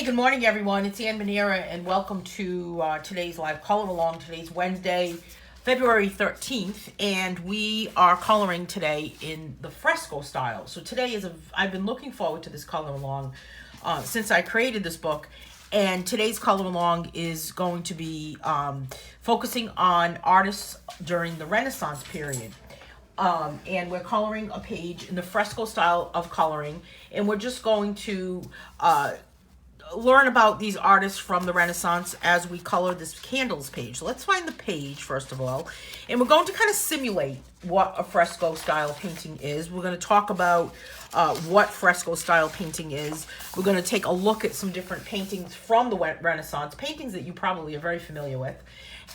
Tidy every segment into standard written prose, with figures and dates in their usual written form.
Hey, good morning, everyone. It's Anne Manera, and welcome to today's live color along. Today's Wednesday, February 13th, and we are coloring today in the Fresco style. So today I've been looking forward to this color along since I created this book, and today's color along is going to be focusing on artists during the Renaissance period. And we're coloring a page in the Fresco style of coloring, and we're just going to learn about these artists from the Renaissance as we color this candles page. So let's find the page first of all, and we're going to kind of simulate what a fresco style painting is. We're going to talk about what fresco style painting is. We're going to take a look at some different paintings from the Renaissance, paintings that you probably are very familiar with.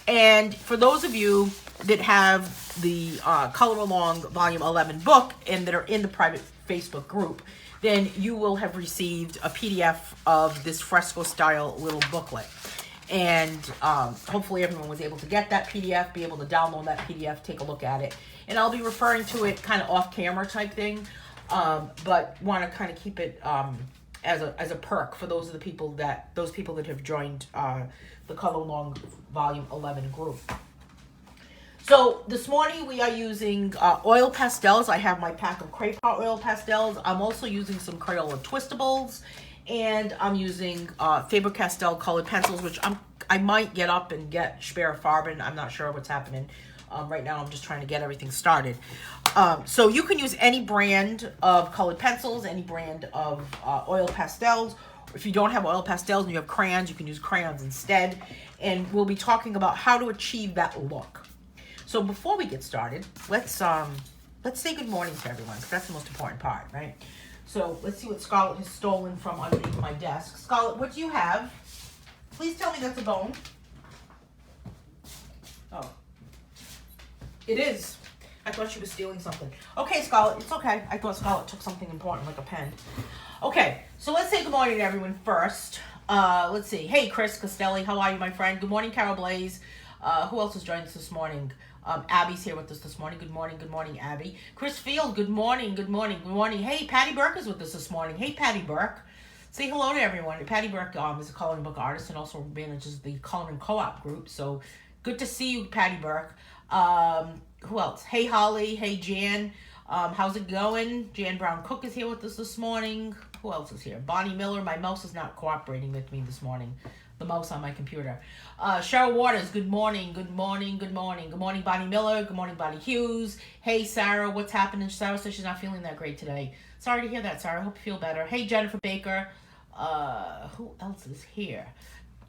And for those of you that have the Color Along Volume 11 book and that are in the private Facebook group, then you will have received a PDF of this fresco style little booklet. And hopefully everyone was able to get that PDF, be able to download that PDF, take a look at it. And I'll be referring to it kind of off camera type thing, but want to kind of keep it as a perk for those people that have joined the Color Along Volume 11 group. So this morning we are using oil pastels. I have my pack of Crepe oil pastels. I'm also using some Crayola Twistables, and I'm using Faber-Castell colored pencils, which I might get up and get Schwer Farben. I'm not sure what's happening. Right now I'm just trying to get everything started. So you can use any brand of colored pencils, any brand of oil pastels. If you don't have oil pastels and you have crayons, you can use crayons instead. And we'll be talking about how to achieve that look. So before we get started, let's say good morning to everyone, because that's the most important part, right? So let's see what Scarlett has stolen from underneath my desk. Scarlett, what do you have? Please tell me that's a bone. Oh. It is. I thought she was stealing something. Okay, Scarlett, it's okay. I thought Scarlett took something important, like a pen. Okay, so let's say good morning to everyone first. Let's see. Hey, Chris Costelli, how are you, my friend? Good morning, Carol Blaze. Who else has joined us this morning? Abby's here with us this morning. Good morning, Abby. Chris Field, good morning. Hey, Patty Burke is with us this morning. Hey, Patty Burke. Say hello to everyone. Patty Burke is a coloring book artist and also manages the Coloring Co-op group. So good to see you, Patty Burke. Who else? Hey, Holly. Hey, Jan. How's it going? Jan Brown Cook is here with us this morning. Who else is here? Bonnie Miller. My mouse is not cooperating with me this morning. The mouse on my computer. Cheryl Waters, good morning. Good morning, Bonnie Miller. Good morning, Bonnie Hughes. Hey, Sarah, what's happening? Sarah says she's not feeling that great today. Sorry to hear that, Sarah. I hope you feel better. Hey, Jennifer Baker. Who else is here?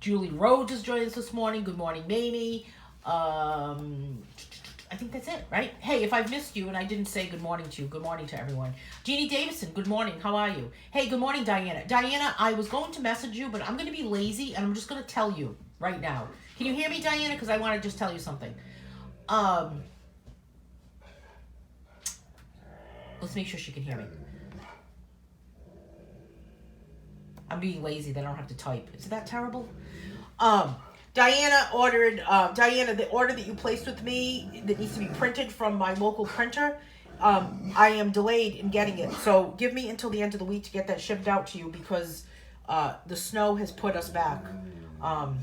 Julie Rhodes is joining us this morning. Good morning, Mamie. I think that's it, right? Hey, if I've missed you and I didn't say good morning to you, good morning to everyone. Jeannie Davison, good morning. How are you? Hey, good morning, Diana. Diana, I was going to message you, but I'm going to be lazy, and I'm just going to tell you right now. Can you hear me, Diana? Because I want to just tell you something. Let's make sure she can hear me. I'm being lazy that I don't have to type. Is that terrible? Diana ordered, the order that you placed with me that needs to be printed from my local printer, I am delayed in getting it. So give me until the end of the week to get that shipped out to you because the snow has put us back. I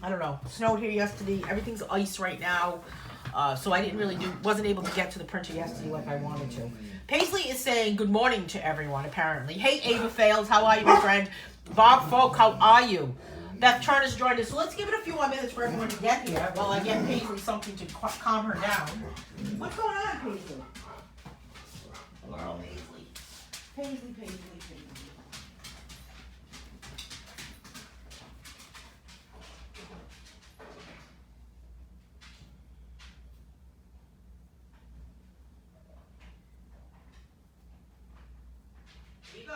don't know. It snowed here yesterday. Everything's ice right now. So I wasn't able to get to the printer yesterday like I wanted to. Paisley is saying good morning to everyone, apparently. Hey, Ava Fails, how are you, my friend? Bob Folk, how are you? Beth Turner's joined us. So let's give it a few more minutes for everyone to get here while I get Paisley something to calm her down. What's going on, Paisley? Hello, Paisley. Paisley. Here you go.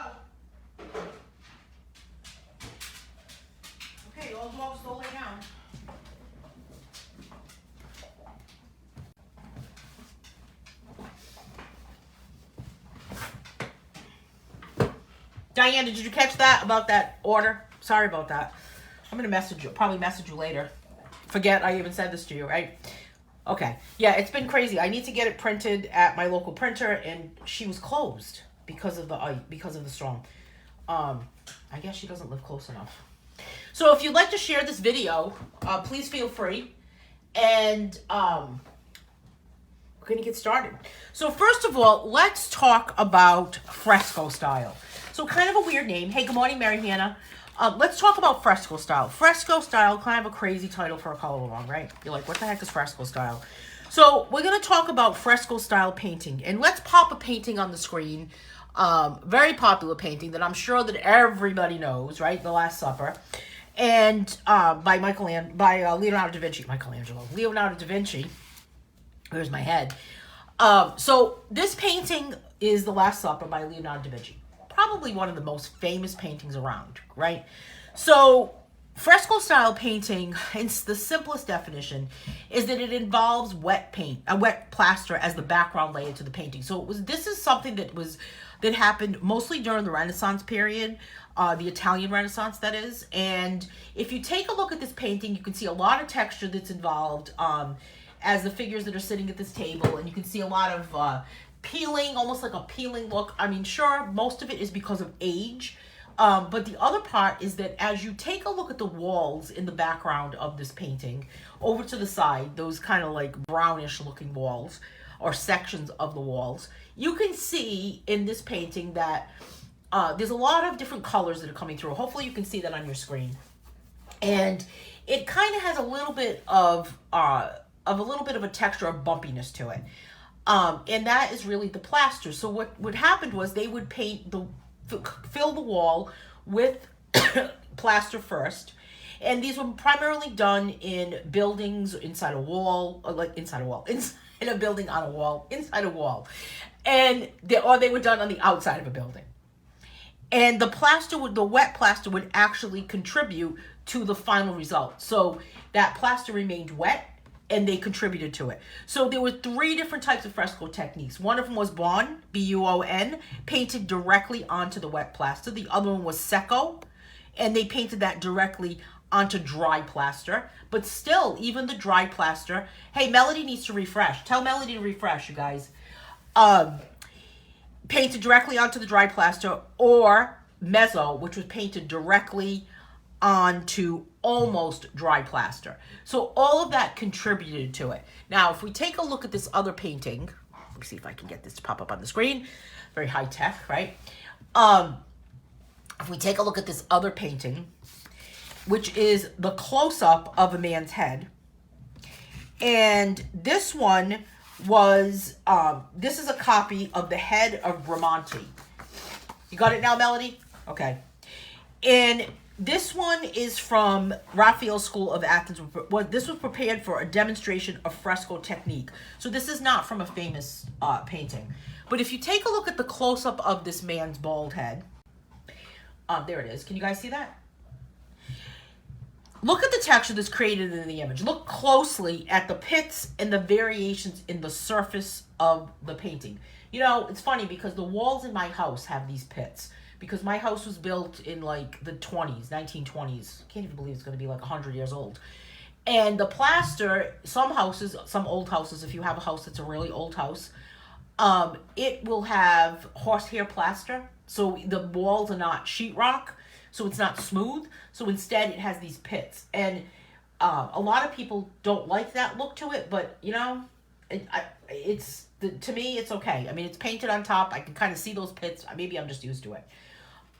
Okay, all dogs go lay down. Diane, did you catch that about that order? Sorry about that. I'm going to probably message you later. Forget I even said this to you, right? Okay. Yeah, it's been crazy. I need to get it printed at my local printer, and she was closed because of the storm. I guess she doesn't live close enough. So if you'd like to share this video, please feel free. And we're going to get started. So first of all, let's talk about Fresco Style. So kind of a weird name. Hey, good morning, Mary Hannah. Let's talk about Fresco Style. Fresco Style, kind of a crazy title for a color along, right? You're like, what the heck is Fresco Style? So we're going to talk about Fresco Style painting. And let's pop a painting on the screen. Very popular painting that I'm sure that everybody knows, right? The Last Supper. And by Leonardo da Vinci. Leonardo da Vinci. Where's my head? So this painting is The Last Supper by Leonardo da Vinci. Probably one of the most famous paintings around, right? So fresco style painting, it's the simplest definition, is that it involves wet plaster as the background layer to the painting. So this is something that happened mostly during the Renaissance period, the Italian Renaissance, that is. And if you take a look at this painting, you can see a lot of texture that's involved as the figures that are sitting at this table, and you can see a lot of peeling, almost like a peeling look. I mean, sure, most of it is because of age, but the other part is that as you take a look at the walls in the background of this painting, over to the side, those kind of like brownish looking walls, or sections of the walls, you can see in this painting that there's a lot of different colors that are coming through. Hopefully you can see that on your screen. And it kind of has a little bit of a texture of bumpiness to it. And that is really the plaster. So what happened was they would fill the wall with plaster first. And these were primarily done in buildings, inside a building on a wall, inside a wall. Or they were done on the outside of a building. And the wet plaster would actually contribute to the final result. So that plaster remained wet, and they contributed to it. So there were 3 different types of fresco techniques. One of them was buon, B-U-O-N, painted directly onto the wet plaster. The other one was secco, and they painted that directly onto dry plaster. But still, even the dry plaster, hey, Melody needs to refresh. Tell Melody to refresh, you guys. Painted directly onto the dry plaster, or mezzo, which was painted directly onto almost dry plaster. So all of that contributed to it. Now, if we take a look at this other painting, let me see if I can get this to pop up on the screen. Very high tech, right? If we take a look at this other painting, which is the close-up of a man's head, and this one was, this is a copy of the head of Bramante. You got it now, Melody? Okay. And this one is from Raphael's School of Athens. This was prepared for a demonstration of fresco technique. So this is not from a famous painting. But if you take a look at the close-up of this man's bald head, there it is. Can you guys see that? Look at the texture that's created in the image. Look closely at the pits and the variations in the surface of the painting. You know, it's funny because the walls in my house have these pits. Because my house was built in like the 1920s. I can't even believe it's going to be like 100 years old. And the plaster, some old houses, if you have a house that's a really old house, it will have horsehair plaster. So the walls are not sheetrock. So it's not smooth. So instead it has these pits. And a lot of people don't like that look to it. But, you know, to me, it's okay. I mean, it's painted on top. I can kind of see those pits. Maybe I'm just used to it.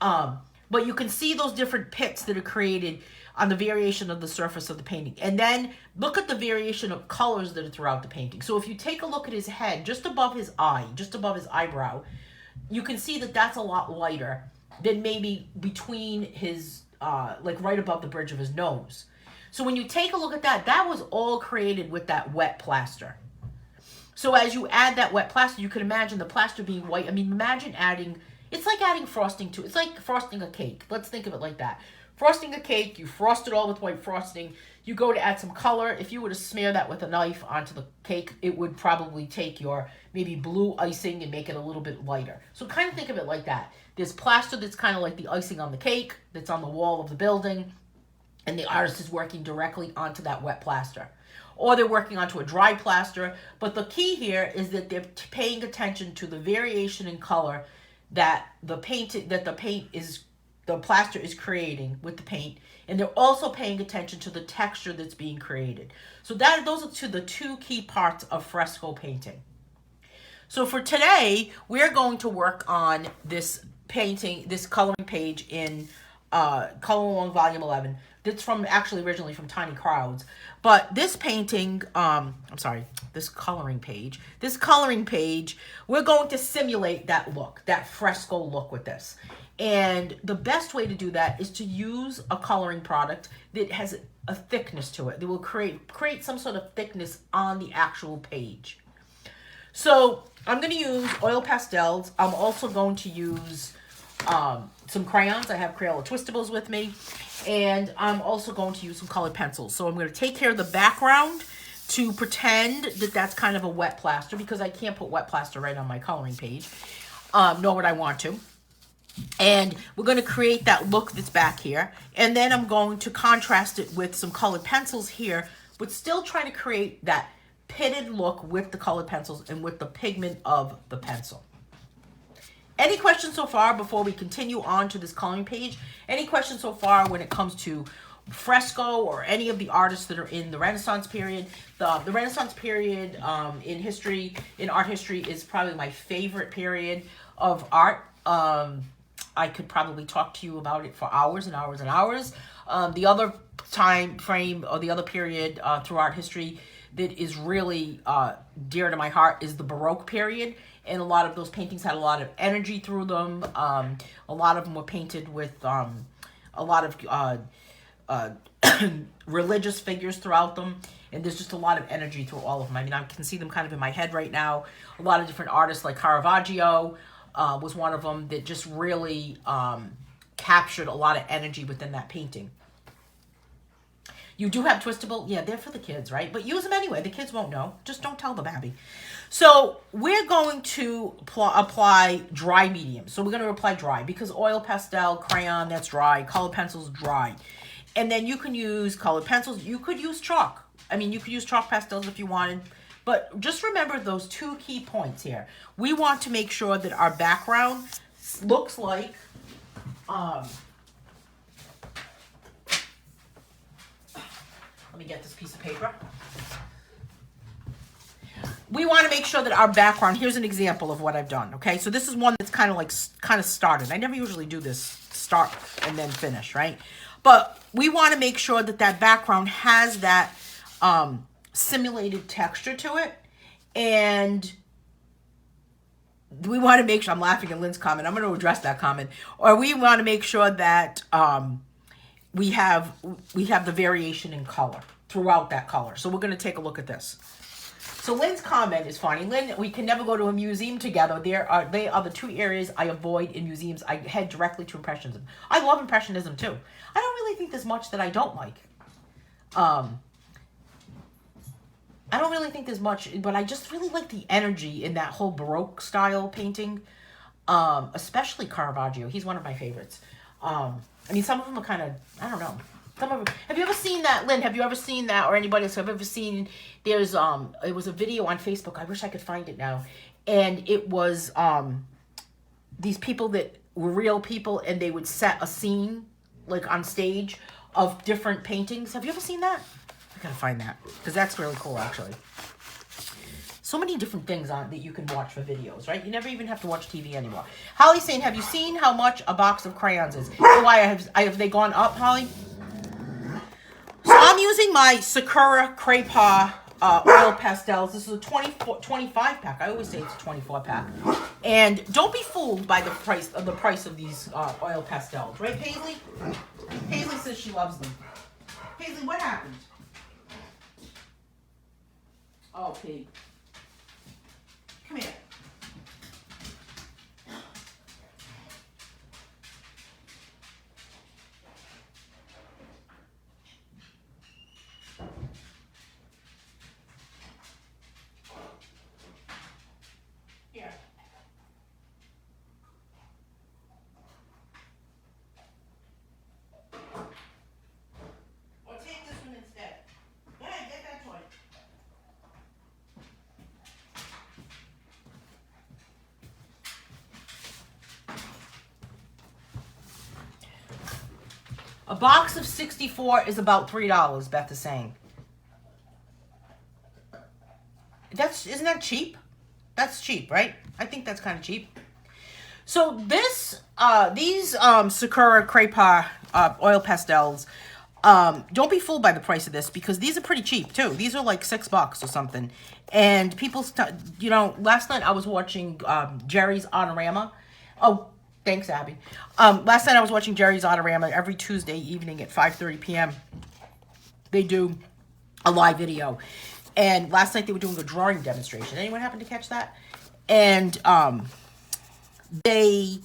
But you can see those different pits that are created on the variation of the surface of the painting. And then look at the variation of colors that are throughout the painting. So if you take a look at his head, just above his eye, just above his eyebrow, you can see that that's a lot lighter than maybe between his, like right above the bridge of his nose. So when you take a look at that, that was all created with that wet plaster. So as you add that wet plaster, you can imagine the plaster being white. I mean, imagine it's like adding frosting to, it's like frosting a cake. Let's think of it like that. Frosting a cake, you frost it all with white frosting. You go to add some color. If you were to smear that with a knife onto the cake, it would probably take your maybe blue icing and make it a little bit lighter. So kind of think of it like that. There's plaster that's kind of like the icing on the cake that's on the wall of the building, and the artist is working directly onto that wet plaster. Or they're working onto a dry plaster. But the key here is that they're paying attention to the variation in color that the paint is the plaster is creating with the paint, and they're also paying attention to the texture that's being created. So those are the two key parts of fresco painting. So for today, we're going to work on this painting, this coloring page in Color Along Volume 11. That's originally from Tiny Crowds. But this painting, this coloring page, we're going to simulate that look, that fresco look with this. And the best way to do that is to use a coloring product that has a thickness to it. That will create some sort of thickness on the actual page. So I'm going to use oil pastels. I'm also going to use some crayons. I have Crayola Twistables with me. And I'm also going to use some colored pencils. So I'm going to take care of the background to pretend that that's kind of a wet plaster, because I can't put wet plaster right on my coloring page, nor would I want to. And we're going to create that look that's back here. And then I'm going to contrast it with some colored pencils here, but still trying to create that pitted look with the colored pencils and with the pigment of the pencil. Any questions so far before we continue on to this coloring page? Any questions so far when it comes to fresco or any of the artists that are in the Renaissance period? The Renaissance period in art history is probably my favorite period of art. I could probably talk to you about it for hours and hours and hours. The other time frame or the other period through art history that is really dear to my heart is the Baroque period. And a lot of those paintings had a lot of energy through them. A lot of them were painted with a lot of religious figures throughout them. And there's just a lot of energy through all of them. I mean, I can see them kind of in my head right now. A lot of different artists like Caravaggio was one of them that just really captured a lot of energy within that painting. You do have twistable. Yeah, they're for the kids, right? But use them anyway. The kids won't know. Just don't tell them, Abby. So we're going to apply dry medium. So we're going to apply dry because oil pastel, crayon, that's dry. Colored pencils, dry. And then you can use colored pencils. You could use chalk. I mean, you could use chalk pastels if you wanted. But just remember those two key points here. We want to make sure that our background looks like... Let me get this piece of paper. We want to make sure that our background, here's an example of what I've done, okay? So this is one that's kind of started. I never usually do this start and then finish, right? But we want to make sure that that background has that simulated texture to it. And we want to make sure, I'm laughing at Lynn's comment. I'm going to address that comment. Or we want to make sure that we have the variation in color throughout that color. So we're going to take a look at this. So Lynn's comment is funny. Lynn, we can never go to a museum together. They are the two areas I avoid in museums. I head directly to Impressionism. I love Impressionism too. I don't really think there's much that I don't like. I don't really think there's much, but I just really like the energy in that whole Baroque style painting, especially Caravaggio. He's one of my favorites. I mean, some of them are kind of, I don't know. Some of them, have you ever seen that, Lynn? Have you ever seen that, or anybody else have ever seen? There's it was a video on Facebook. I wish I could find it now, and it was these people that were real people, and they would set a scene like on stage of different paintings. Have you ever seen that? I gotta find that because that's really cool, actually. So many different things on that you can watch for videos, right? You never even have to watch TV anymore. Holly's saying, have you seen how much a box of crayons is? Why have they gone up, Holly? So I'm using my Sakura COPPA oil pastels. This is a 25 pack. I always say it's a 24 pack. And don't be fooled by the price of these oil pastels, right, Paisley? Paisley says she loves them. Paisley, what happened? Oh, Pete. Come here. Here. Or take this one instead. Go ahead, get that toy. A box of 64 is about $3, Beth is saying. Isn't that cheap? That's cheap, right? I think that's kind of cheap. So these Sakura Craypa oil pastels, don't be fooled by the price of this, because these are pretty cheap too. These are like $6 or something. And people, last night I was watching Jerry's Autorama. Oh, thanks, Abby. Last night I was watching Jerry's Autorama every Tuesday evening at 5:30 p.m. They do a live video. And last night they were doing a drawing demonstration. Anyone happen to catch that? And they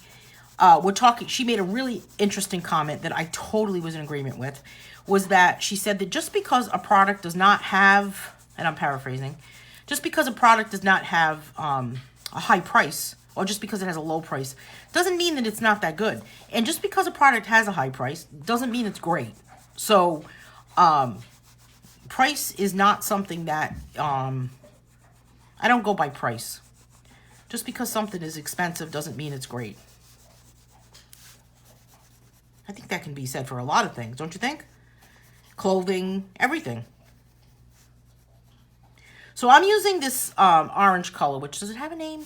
were talking. She made a really interesting comment that I totally was in agreement with. Was that she said that just because a product does not have, and I'm paraphrasing, just because a product does not have a high price, or just because it has a low price, doesn't mean that it's not that good. And just because a product has a high price doesn't mean it's great. So price is not something that, I don't go by price. Just because something is expensive doesn't mean it's great. I think that can be said for a lot of things, don't you think? Clothing, everything. So I'm using this orange color, which, does it have a name?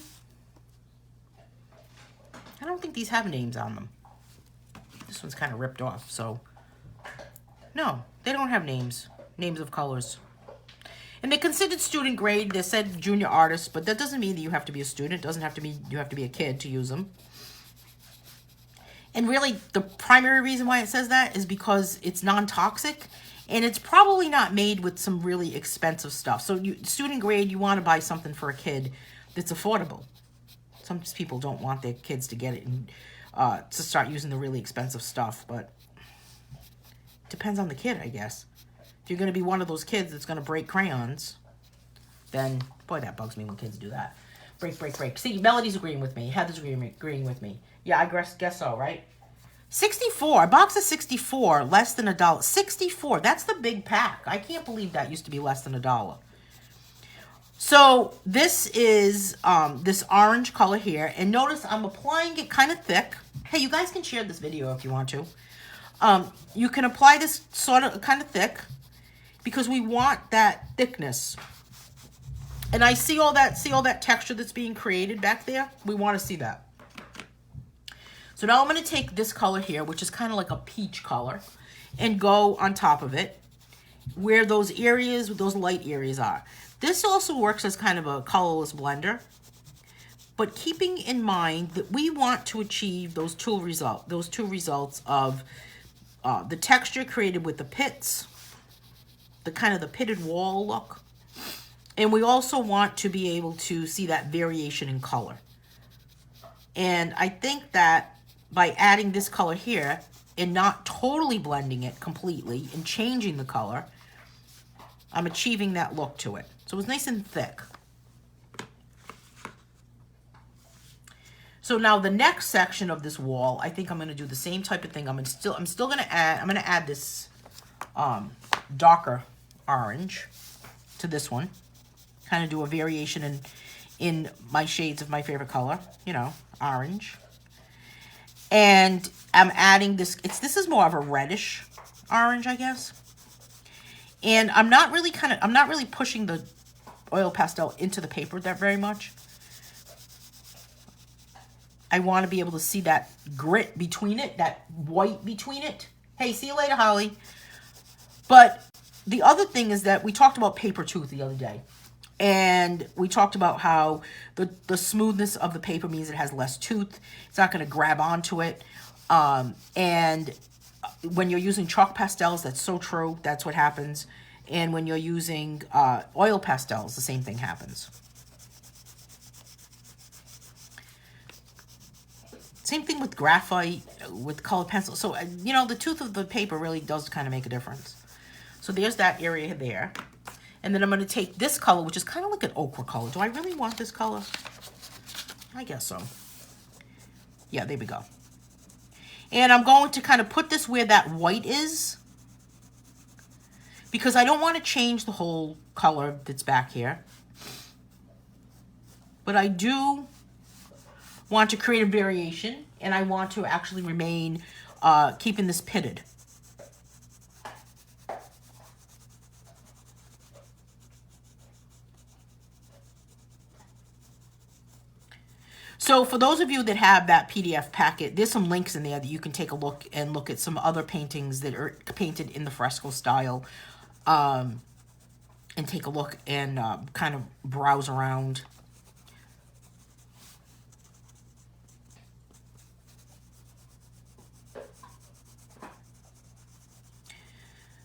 I don't think these have names on them. This one's kind of ripped off, so. No, they don't have names of colors. And they're considered student grade. They said junior artists, but that doesn't mean that you have to be a student. It doesn't have to be, you have to be a kid to use them. And really, the primary reason why it says that is because it's non-toxic, and it's probably not made with some really expensive stuff. So student grade, you want to buy something for a kid that's affordable. Some people don't want their kids to get it and to start using the really expensive stuff, but it depends on the kid, I guess. If you're going to be one of those kids that's going to break crayons, then, boy, that bugs me when kids do that. Break, break, break. See, Melody's agreeing with me. Heather's agreeing with me. Yeah, I guess so, right? 64. A box of 64, less than $1. 64. That's the big pack. I can't believe that used to be less than $1. So this is this orange color here. And notice I'm applying it kind of thick. Hey, you guys can share this video if you want to. You can apply this sort of kind of thick because we want that thickness. And I see all that texture that's being created back there. We want to see that. So now I'm going to take this color here, which is kind of like a peach color, and go on top of it where those areas, those light areas are. This also works as kind of a colorless blender, but keeping in mind that we want to achieve those two results of the texture created with the pits, the kind of the pitted wall look, and we also want to be able to see that variation in color. And I think that by adding this color here and not totally blending it completely and changing the color, I'm achieving that look to it. So it's nice and thick. So now the next section of this wall, I think I'm going to do the same type of thing. I'm still going to add this darker orange to this one. Kind of do a variation in my shades of my favorite color, you know, orange. And I'm adding this, this is more of a reddish orange, I guess. And I'm not really pushing the oil pastel into the paper that very much. I want to be able to see that grit between it, that white between it. Hey, see you later, Holly. But the other thing is that we talked about paper tooth the other day. And we talked about how the smoothness of the paper means it has less tooth. It's not going to grab onto it. And when you're using chalk pastels, that's so true. That's what happens. And when you're using oil pastels, the same thing happens. Same thing with graphite, with colored pencil. So, you know, the tooth of the paper really does kind of make a difference. So there's that area there. And then I'm going to take this color, which is kind of like an ochre color. Do I really want this color? I guess so. Yeah, there we go. And I'm going to kind of put this where that white is, because I don't want to change the whole color that's back here. But I do want to create a variation, and I want to actually remain keeping this pitted. So for those of you that have that PDF packet, there's some links in there that you can take a look and look at some other paintings that are painted in the fresco style, and take a look and kind of browse around.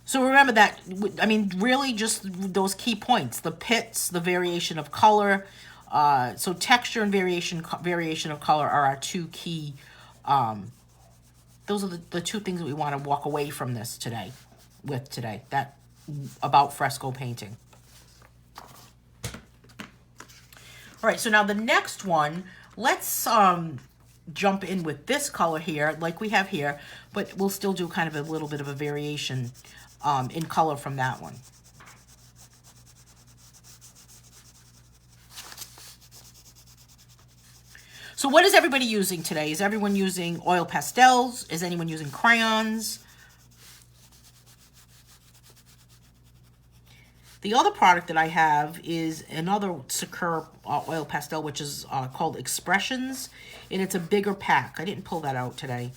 So remember that, I mean, really just those key points, the pits, the variation of color. So texture and variation of color are our two key, those are the two things that we want to walk away from this today, that about fresco painting. All right, so now the next one, let's jump in with this color here, like we have here, but we'll still do kind of a little bit of a variation in color from that one. So what is everybody using today? Is everyone using oil pastels? Is anyone using crayons? The other product that I have is another Sakura oil pastel, which is called Expressions, and it's a bigger pack. I didn't pull that out today.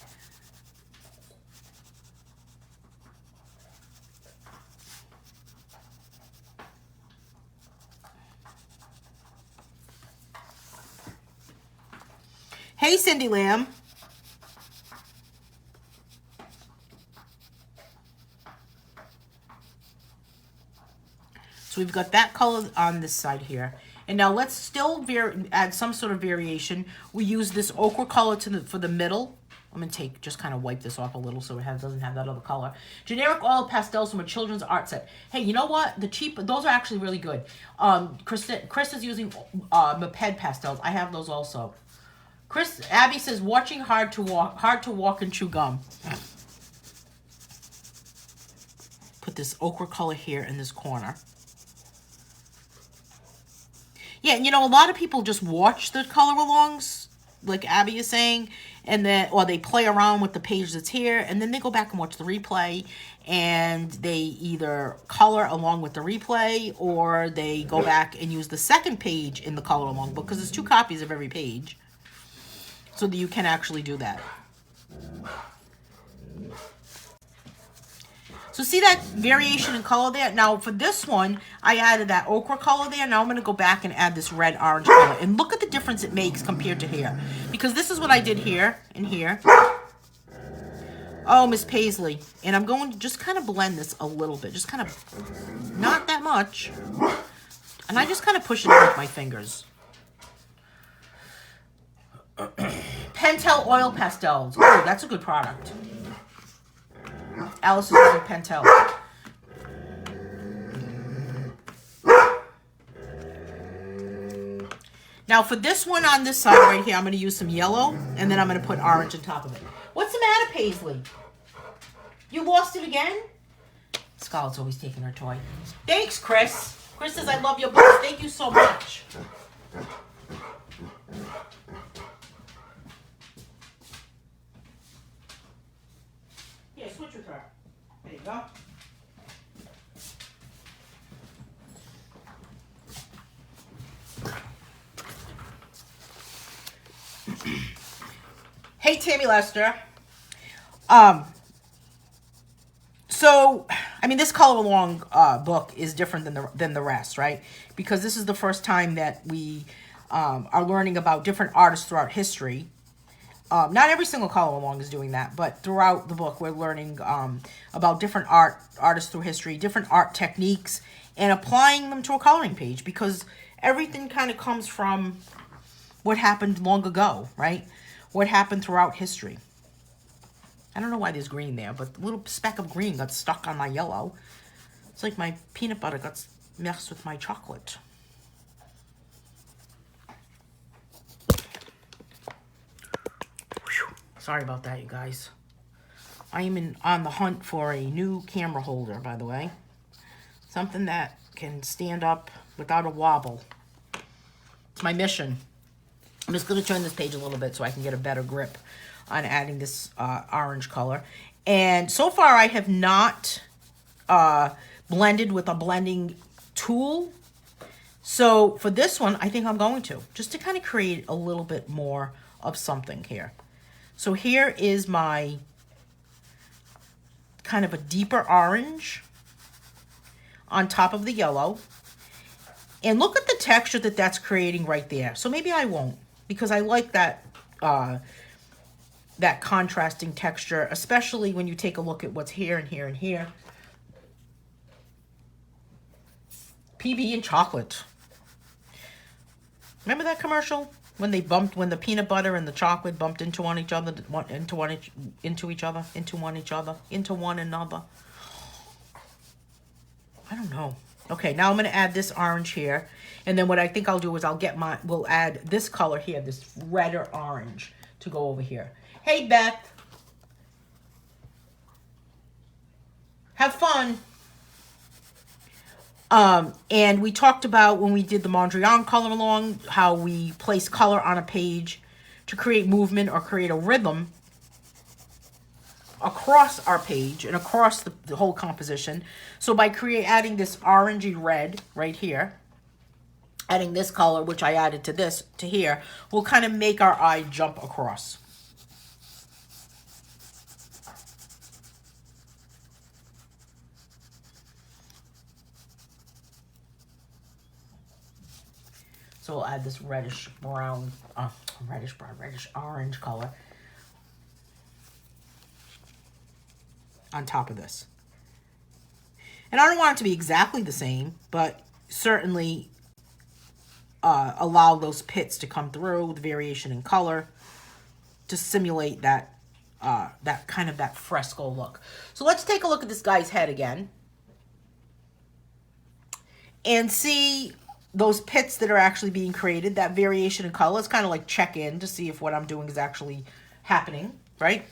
Hey, Cindy Lamb. So we've got that color on this side here. And now let's still add some sort of variation. We use this ochre color for the middle. I'm going to just kind of wipe this off a little so it doesn't have that other color. Generic oil pastels from a children's art set. Hey, you know what? Those are actually really good. Chris is using Moped pastels. I have those also. Abby says, watching hard to walk and chew gum. Put this ochre color here in this corner. Yeah, and you know, a lot of people just watch the color alongs, like Abby is saying, and then, or they play around with the page that's here, and then they go back and watch the replay, and they either color along with the replay, or they go back and use the second page in the color along book, because there's 2 copies of every page, so that you can actually do that. So see that variation in color there? Now for this one, I added that ochre color there. Now I'm going to go back and add this red-orange color. And look at the difference it makes compared to here. Because this is what I did here and here. Oh, Miss Paisley. And I'm going to just kind of blend this a little bit. Just kind of, not that much. And I just kind of push it in with my fingers. Pentel oil pastels. Oh, that's a good product. Alice is using Pentel. Now for this one on this side right here, I'm going to use some yellow, and then I'm going to put orange on top of it. What's the matter, Paisley? You lost it again? Scarlett's always taking her toy. Thanks, Chris. Chris says, I love your books. Thank you so much. Yeah, switch with her. There you go. Hey, Tammy Lester. So, I mean, this color along book is different than the rest, right? Because this is the first time that we are learning about different artists throughout history. Not every single color along is doing that, but throughout the book, we're learning about different artists through history, different art techniques, and applying them to a coloring page, because everything kind of comes from what happened long ago, right? What happened throughout history. I don't know why there's green there, but a little speck of green got stuck on my yellow. It's like my peanut butter got mixed with my chocolate. Whew. Sorry about that, you guys. I am on the hunt for a new camera holder, by the way. Something that can stand up without a wobble. It's my mission. I'm just going to turn this page a little bit so I can get a better grip on adding this orange color. And so far I have not blended with a blending tool. So for this one, I think I'm going to, just to kind of create a little bit more of something here. So here is my kind of a deeper orange on top of the yellow. And look at the texture that that's creating right there. So maybe I won't, because I like that that contrasting texture, especially when you take a look at what's here and here and here. PB and chocolate. Remember that commercial when they bumped, when the peanut butter and the chocolate bumped into one another? I don't know. Okay, now I'm going to add this orange here. And then what I think I'll do is we'll add this color here, this red or orange, to go over here. Hey, Beth. Have fun. And we talked about when we did the Mondrian color along, how we place color on a page to create movement or create a rhythm across our page and across the whole composition. So by adding this orangey red right here, adding this color, which I added to here, will kind of make our eye jump across. So we'll add this reddish brown, reddish orange color on top of this. And I don't want it to be exactly the same, but certainly allow those pits to come through, the variation in color, to simulate that kind of that fresco look. So let's take a look at this guy's head again and see those pits that are actually being created, that variation in color. Let's kind of like check in to see if what I'm doing is actually happening, right?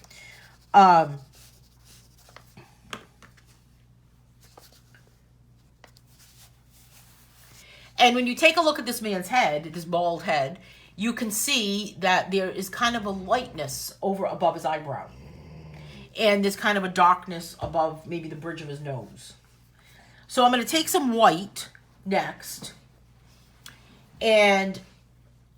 And when you take a look at this man's head, this bald head, you can see that there is kind of a lightness above his eyebrow. And there's kind of a darkness above maybe the bridge of his nose. So I'm going to take some white next. And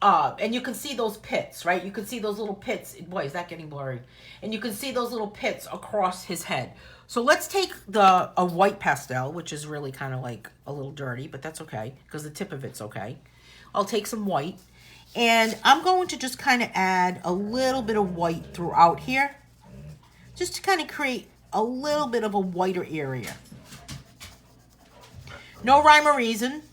you can see those pits, right? You can see those little pits. Boy, is that getting blurry. And you can see those little pits across his head. So let's take a white pastel, which is really kind of like a little dirty, but that's okay, because the tip of it's okay. I'll take some white, and I'm going to just kind of add a little bit of white throughout here, just to kind of create a little bit of a whiter area. No rhyme or reason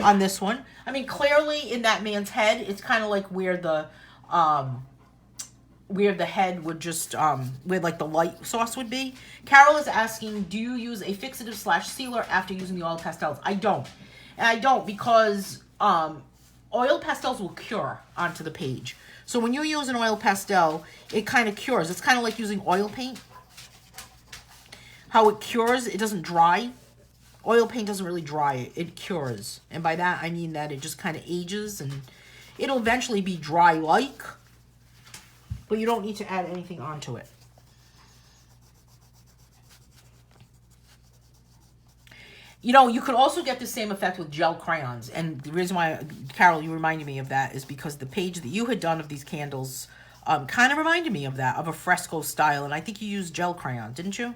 on this one. I mean, clearly in that man's head, it's kind of like where the head would just, where like the light source would be. Carol is asking, do you use a fixative / sealer after using the oil pastels? I don't. And I don't because oil pastels will cure onto the page. So when you use an oil pastel, it kind of cures. It's kind of like using oil paint. How it cures, it doesn't dry. Oil paint doesn't really dry it, it cures. And by that, I mean that it just kind of ages and it'll eventually be dry-like, but you don't need to add anything onto it. You know, you could also get the same effect with gel crayons. And the reason why, Carol, you reminded me of that is because the page that you had done of these candles kind of reminded me of that, of a fresco style. And I think you used gel crayon, didn't you?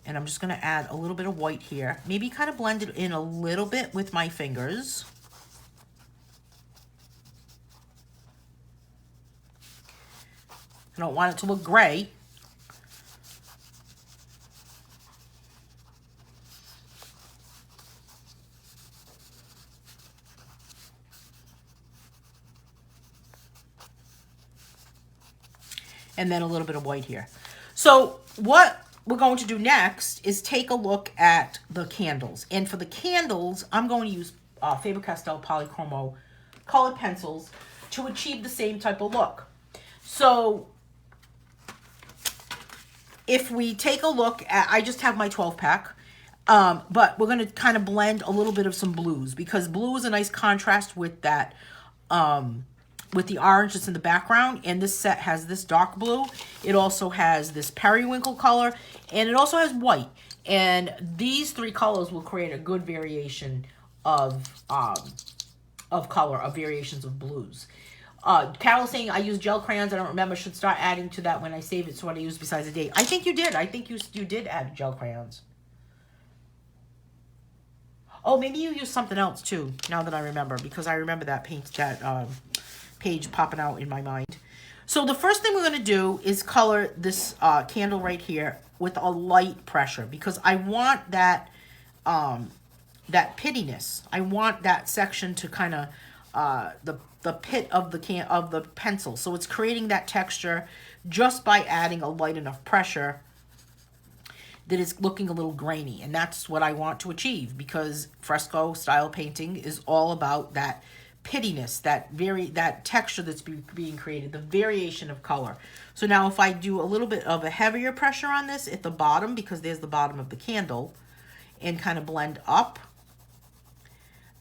And I'm just going to add a little bit of white here. Maybe kind of blend it in a little bit with my fingers. I don't want it to look gray. And then a little bit of white here. So what we're going to do next is take a look at the candles. And for the candles, I'm going to use Faber-Castell Polychromo colored pencils to achieve the same type of look. So if we take a look at, I just have my 12 pack, but we're going to kind of blend a little bit of some blues, because blue is a nice contrast with that, with the orange that's in the background. And this set has this dark blue. It also has this periwinkle color, and it also has white. And these three colors will create a good variation of color, of variations of blues. Carol's saying I use gel crayons. I don't remember. Should start adding to that when I save it. So what I use besides the date. I think you did. I think you did add gel crayons. Oh, maybe you used something else too. Now that I remember, because I remember that page popping out in my mind. So the first thing we're going to do is color this candle right here with a light pressure, because I want that that pittiness. I want that section to kind of the pit of the pencil. So it's creating that texture just by adding a light enough pressure that it's looking a little grainy. And that's what I want to achieve, because fresco style painting is all about that pittiness, that texture that's being created, the variation of color. So now if I do a little bit of a heavier pressure on this at the bottom, because there's the bottom of the candle, and kind of blend up,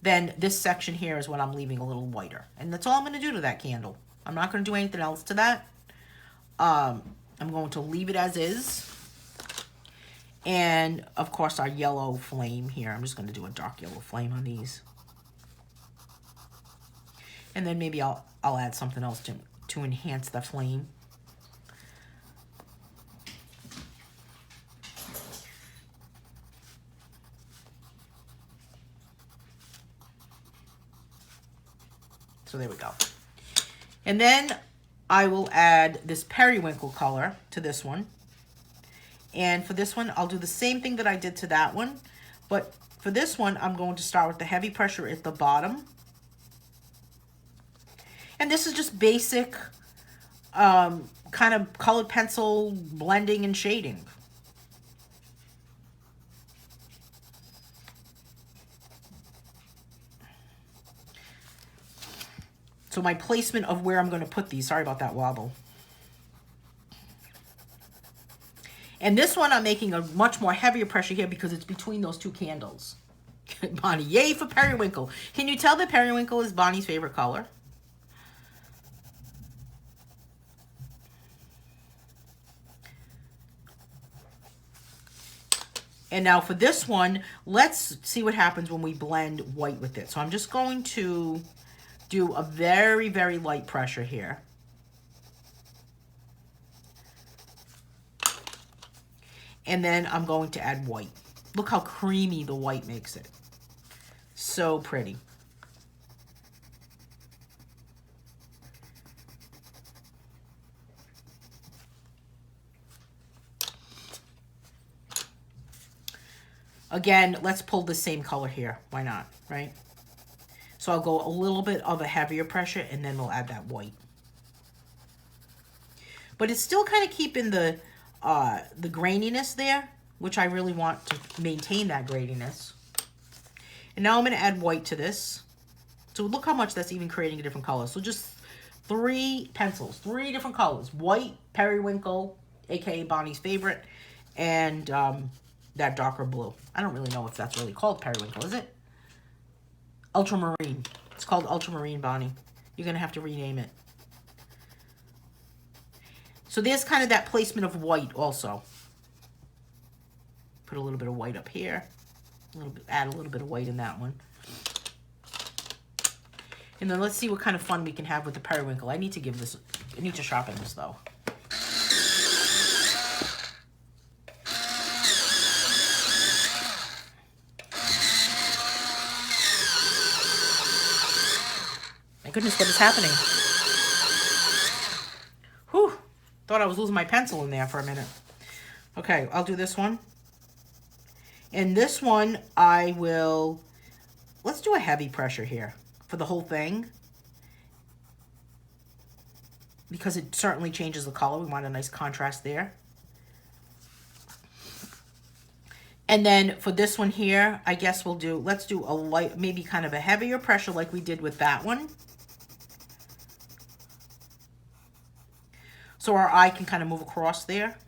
then this section here is what I'm leaving a little whiter. And that's all I'm going to do to that candle. I'm not going to do anything else to that. I'm going to leave it as is. And of course our yellow flame here, I'm just going to do a dark yellow flame on these. And then maybe I'll add something else to enhance the flame. So there we go. And then I will add this periwinkle color to this one. And for this one, I'll do the same thing that I did to that one. But for this one, I'm going to start with the heavy pressure at the bottom. And this is just basic kind of colored pencil blending and shading. So my placement of where I'm going to put these, sorry about that wobble. And this one I'm making a much more heavier pressure here because it's between those two candles. Bonnie, yay for periwinkle. Can you tell that periwinkle is Bonnie's favorite color? And now for this one, let's see what happens when we blend white with it. So I'm just going to do a very, very light pressure here. And then I'm going to add white. Look how creamy the white makes it. So pretty. Again, let's pull the same color here. Why not, right? So I'll go a little bit of a heavier pressure and then we'll add that white. But it's still kind of keeping the graininess there, which I really want to maintain that graininess. And now I'm going to add white to this. So look how much that's even creating a different color. So just 3 pencils, 3 different colors. White, periwinkle, aka Bonnie's favorite, and that darker blue. I don't really know if that's really called periwinkle, is it? Ultramarine. It's called ultramarine, Bonnie. You're going to have to rename it. So there's kind of that placement of white also. Put a little bit of white up here. Add a little bit of white in that one. And then let's see what kind of fun we can have with the periwinkle. I need to sharpen this though. My goodness, what is happening? Whew. Thought I was losing my pencil in there for a minute. Okay, I'll do this one. And this one, let's do a heavy pressure here for the whole thing. Because it certainly changes the color. We want a nice contrast there. And then for this one here, I guess let's do a light, maybe kind of a heavier pressure like we did with that one. So our eye can kind of move across there.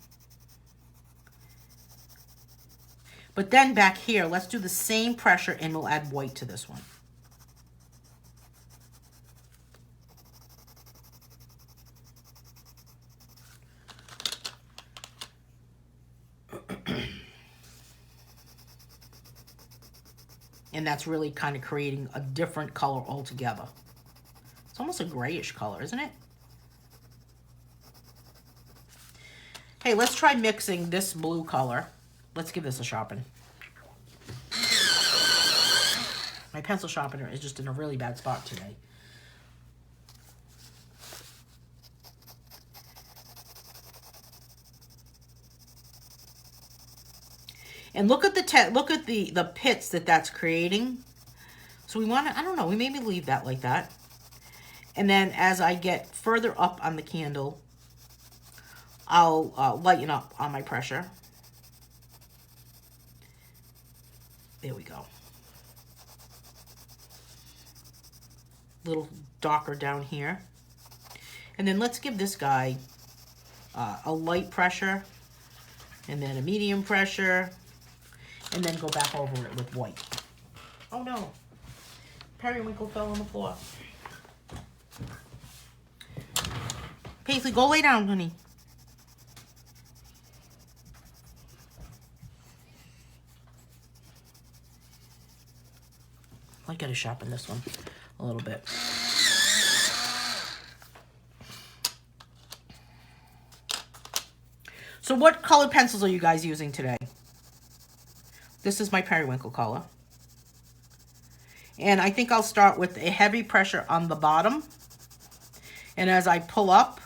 But then back here, let's do the same pressure and we'll add white to this one. And that's really kind of creating a different color altogether. It's almost a grayish color, isn't it? Hey, let's try mixing this blue color. Let's give this a sharpen. My pencil sharpener is just in a really bad spot today. And look at the pits that's creating. So we want to, I don't know, we maybe leave that like that. And then as I get further up on the candle, I'll lighten up on my pressure. There we go. Little darker down here. And then let's give this guy a light pressure, and then a medium pressure, and then go back over it with white. Oh no, periwinkle fell on the floor. Paisley, go lay down, honey. I gotta sharpen this one a little bit. So what colored pencils are you guys using today? This is my periwinkle color. And I think I'll start with a heavy pressure on the bottom. And as I pull up,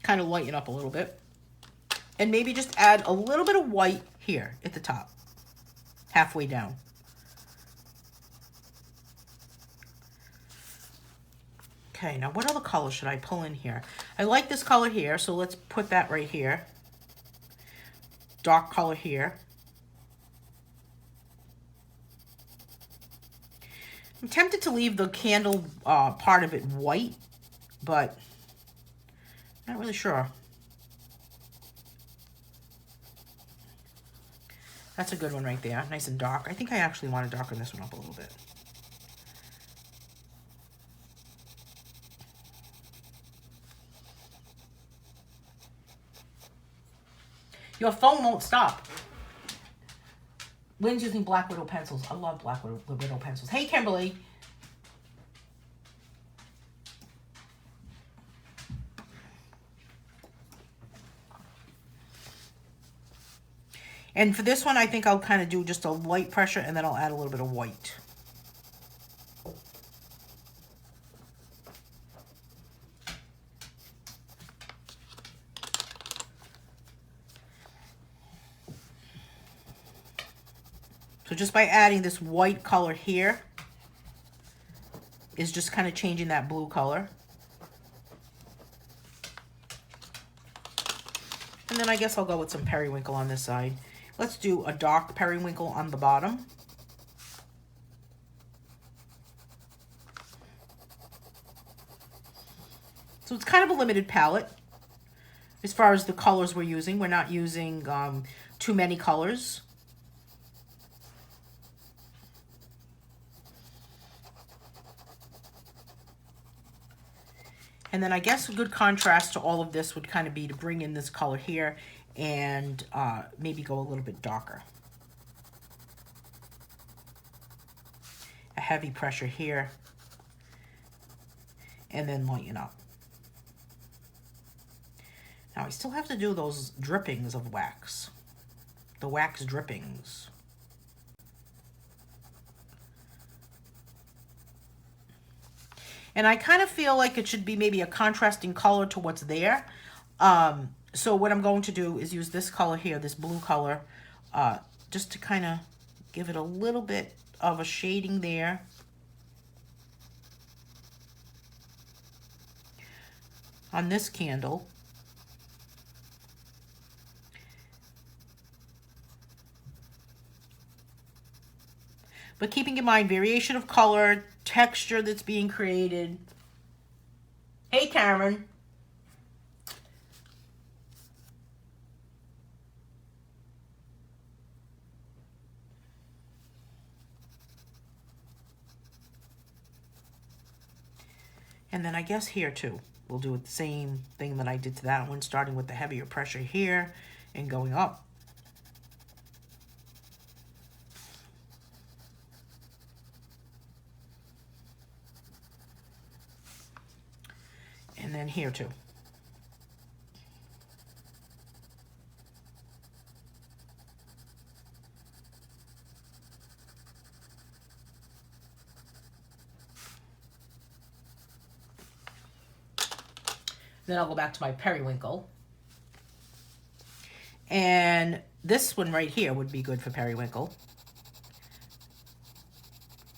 kind of lighten up a little bit. And maybe just add a little bit of white here at the top, halfway down. Okay, now what other color should I pull in here? I like this color here, so let's put that right here. Dark color here. I'm tempted to leave the candle part of it white, but not really sure. That's a good one right there, nice and dark. I think I actually want to darken this one up a little bit. Your phone won't stop. Lynn's using Black Widow pencils. I love Black Widow pencils. Hey, Kimberly. And for this one, I think I'll kind of do just a light pressure, and then I'll add a little bit of white. So just by adding this white color here is just kind of changing that blue color. And then I guess I'll go with some periwinkle on this side. Let's do a dark periwinkle on the bottom. So it's kind of a limited palette as far as the colors we're using. We're not using too many colors. And then I guess a good contrast to all of this would kind of be to bring in this color here and maybe go a little bit darker. A heavy pressure here, and then lighten up. Now I still have to do those drippings of wax, the wax drippings. And I kind of feel like it should be maybe a contrasting color to what's there. So what I'm going to do is use this color here, this blue color, just to kind of give it a little bit of a shading there. On this candle. But keeping in mind variation of color, texture that's being created. Hey, Karen. And then I guess here too, we'll do the same thing that I did to that one, starting with the heavier pressure here and going up. And then here too. Then I'll go back to my periwinkle. And this one right here would be good for periwinkle.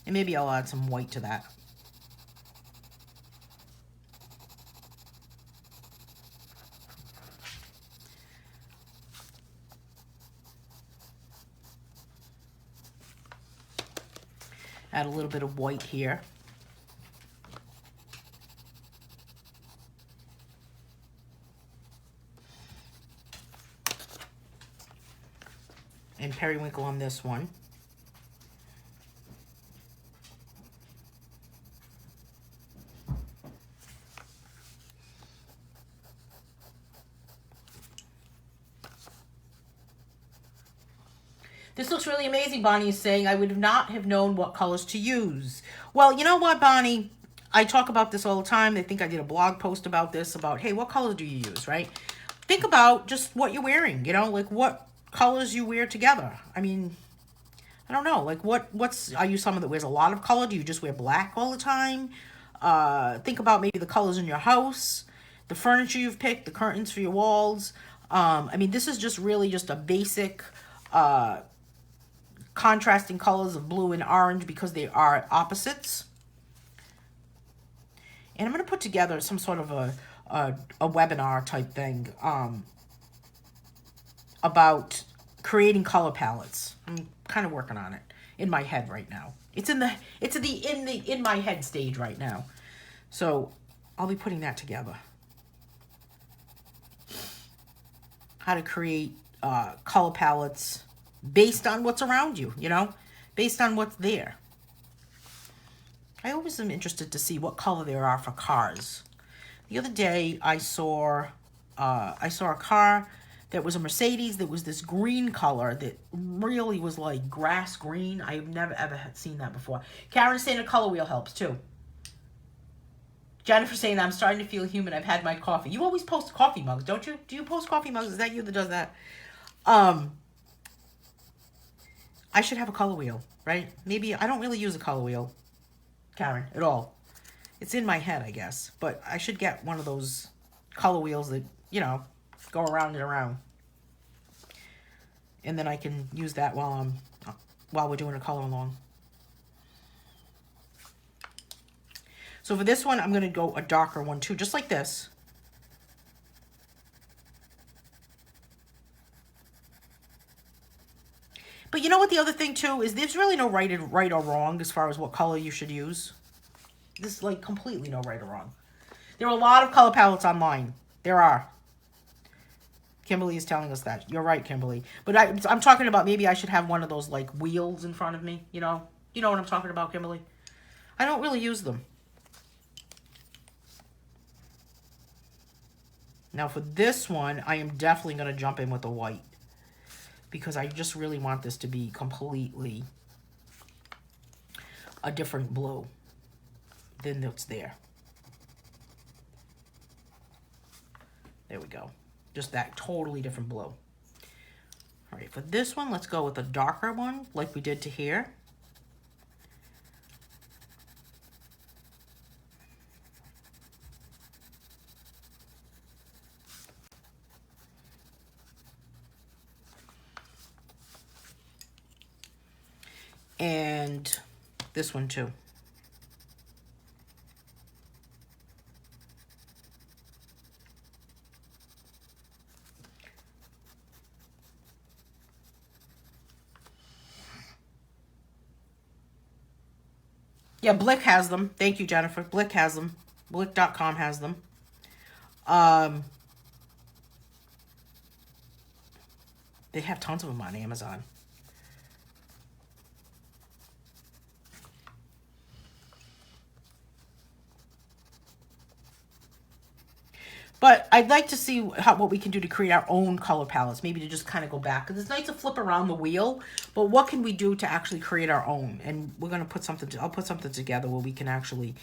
And maybe I'll add some white to that. Add a little bit of white here. And periwinkle on this one. This looks really amazing, Bonnie is saying. I would not have known what colors to use. Well, you know what, Bonnie? I talk about this all the time. I think I did a blog post about this, about, hey, what color do you use, right? Think about just what you're wearing, you know, like what colors you wear together. I mean, I don't know, like are you someone that wears a lot of color? Do you just wear black all the time? Think about maybe the colors in your house, the furniture you've picked, the curtains for your walls. I mean, this is just really just a basic contrasting colors of blue and orange because they are opposites. And I'm going to put together some sort of a webinar type thing about creating color palettes. I'm kind of working on it in my head right now. It's in my head stage right now. So I'll be putting that together. How to create color palettes based on what's around you, you know, based on what's there. I always am interested to see what color there are for cars. The other day I saw a car that was a Mercedes that was this green color that really was like grass green. I've never ever seen that before. Karen saying a color wheel helps too. Jennifer saying, I'm starting to feel human. I've had my coffee. You always post coffee mugs, don't you? Do you post coffee mugs? Is that you that does that? I should have a color wheel, right? Maybe I don't really use a color wheel, Karen, at all. It's in my head, I guess. But I should get one of those color wheels that, you know, go around and around. And then I can use that while we're doing a color along. So for this one, I'm going to go a darker one too, just like this. But you know what the other thing too is, there's really no right or wrong as far as what color you should use. There's like completely no right or wrong. There are a lot of color palettes online. There are. Kimberly is telling us that. You're right, Kimberly. But I'm talking about, maybe I should have one of those like wheels in front of me, you know? You know what I'm talking about, Kimberly? I don't really use them. Now for this one, I am definitely going to jump in with the white, because I just really want this to be completely a different blue than what's there. There we go. Just that totally different blue. All right, for this one, let's go with a darker one like we did to here. And this one too. Yeah, Blick has them. Thank you, Jennifer. Blick has them. Blick.com has them. They have tons of them on Amazon. I'd like to see what we can do to create our own color palettes, maybe to just kind of go back. Because it's nice to flip around the wheel, but what can we do to actually create our own? And we're going to put something, I'll put something together where we can actually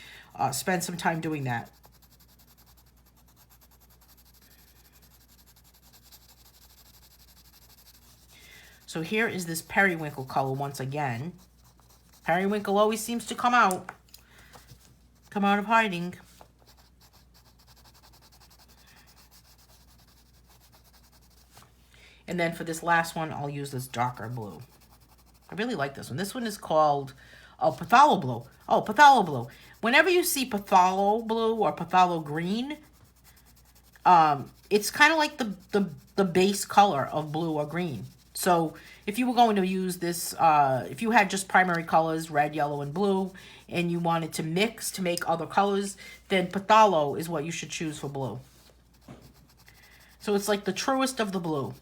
spend some time doing that. So here is this periwinkle color once again. Periwinkle always seems to come out of hiding. And then for this last one, I'll use this darker blue. I really like this one. This one is called, Phthalo Blue. Oh, Phthalo Blue. Whenever you see Phthalo Blue or Phthalo Green, it's kind of like the base color of blue or green. So if you were going to use this, if you had just primary colors, red, yellow, and blue, and you wanted to mix to make other colors, then Phthalo is what you should choose for blue. So it's like the truest of the blue.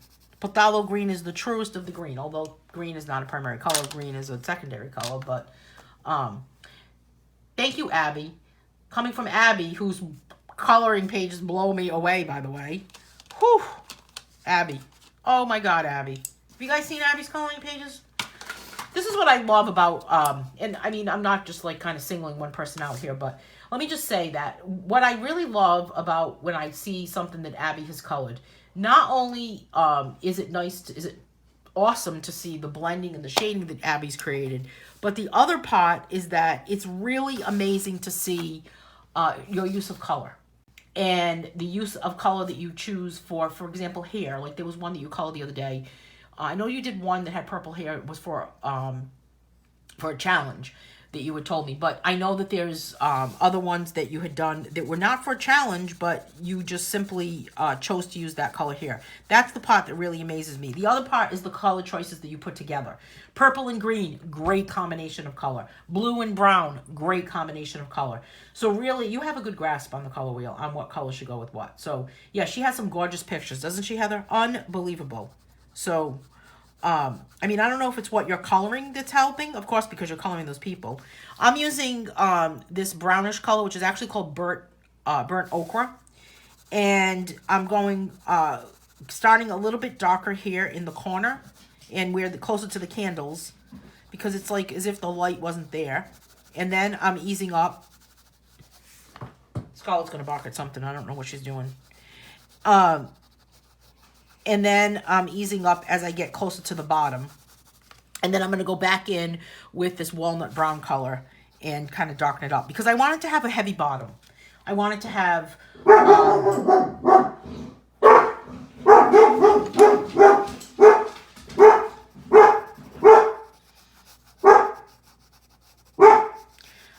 Phthalo green is the truest of the green, although green is not a primary color. Green is a secondary color, but thank you, Abby. Coming from Abby, whose coloring pages blow me away, by the way. Whew. Abby. Oh my God, Abby. Have you guys seen Abby's coloring pages? This is what I love about, and I mean, I'm not just like kind of singling one person out here, but let me just say that what I really love about when I see something that Abby has colored, not only is it nice, is it awesome to see the blending and the shading that Abby's created, but the other part is that it's really amazing to see your use of color. And the use of color that you choose for example, hair. Like there was one that you colored the other day. I know you did one that had purple hair. It was for a challenge that you had told me. But I know that there's other ones that you had done that were not for a challenge, but you just simply chose to use that color here. That's the part that really amazes me. The other part is the color choices that you put together. Purple and green, great combination of color. Blue and brown, great combination of color. So really, you have a good grasp on the color wheel, on what color should go with what. So yeah, she has some gorgeous pictures, doesn't she, Heather? Unbelievable. So, I mean, I don't know if it's what you're coloring that's helping, of course, because you're coloring those people. I'm using this brownish color, which is actually called burnt ochre. And I'm going, starting a little bit darker here in the corner and closer to the candles, because it's like as if the light wasn't there. And then I'm easing up. Scarlett's going to bark at something. I don't know what she's doing. And then I'm easing up as I get closer to the bottom. And then I'm going to go back in with this walnut brown color and kind of darken it up, because I want it to have a heavy bottom. I want it to have...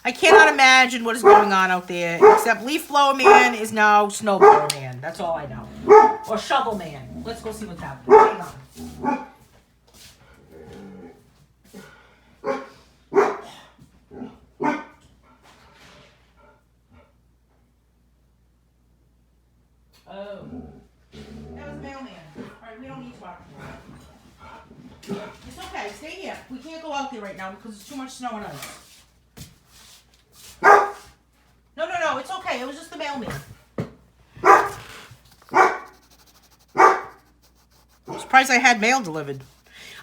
I cannot imagine what is going on out there, except Leaf Blower Man is now Snow Blower Man. That's all I know. Or Shovel Man. Let's go see what's happening. Hang on. Oh. That was Mailman. Alright, we don't need to talk. It's okay, stay here. We can't go out there right now because there's too much snow and ice. No, it's okay. It was just the mailman. I'm surprised I had mail delivered.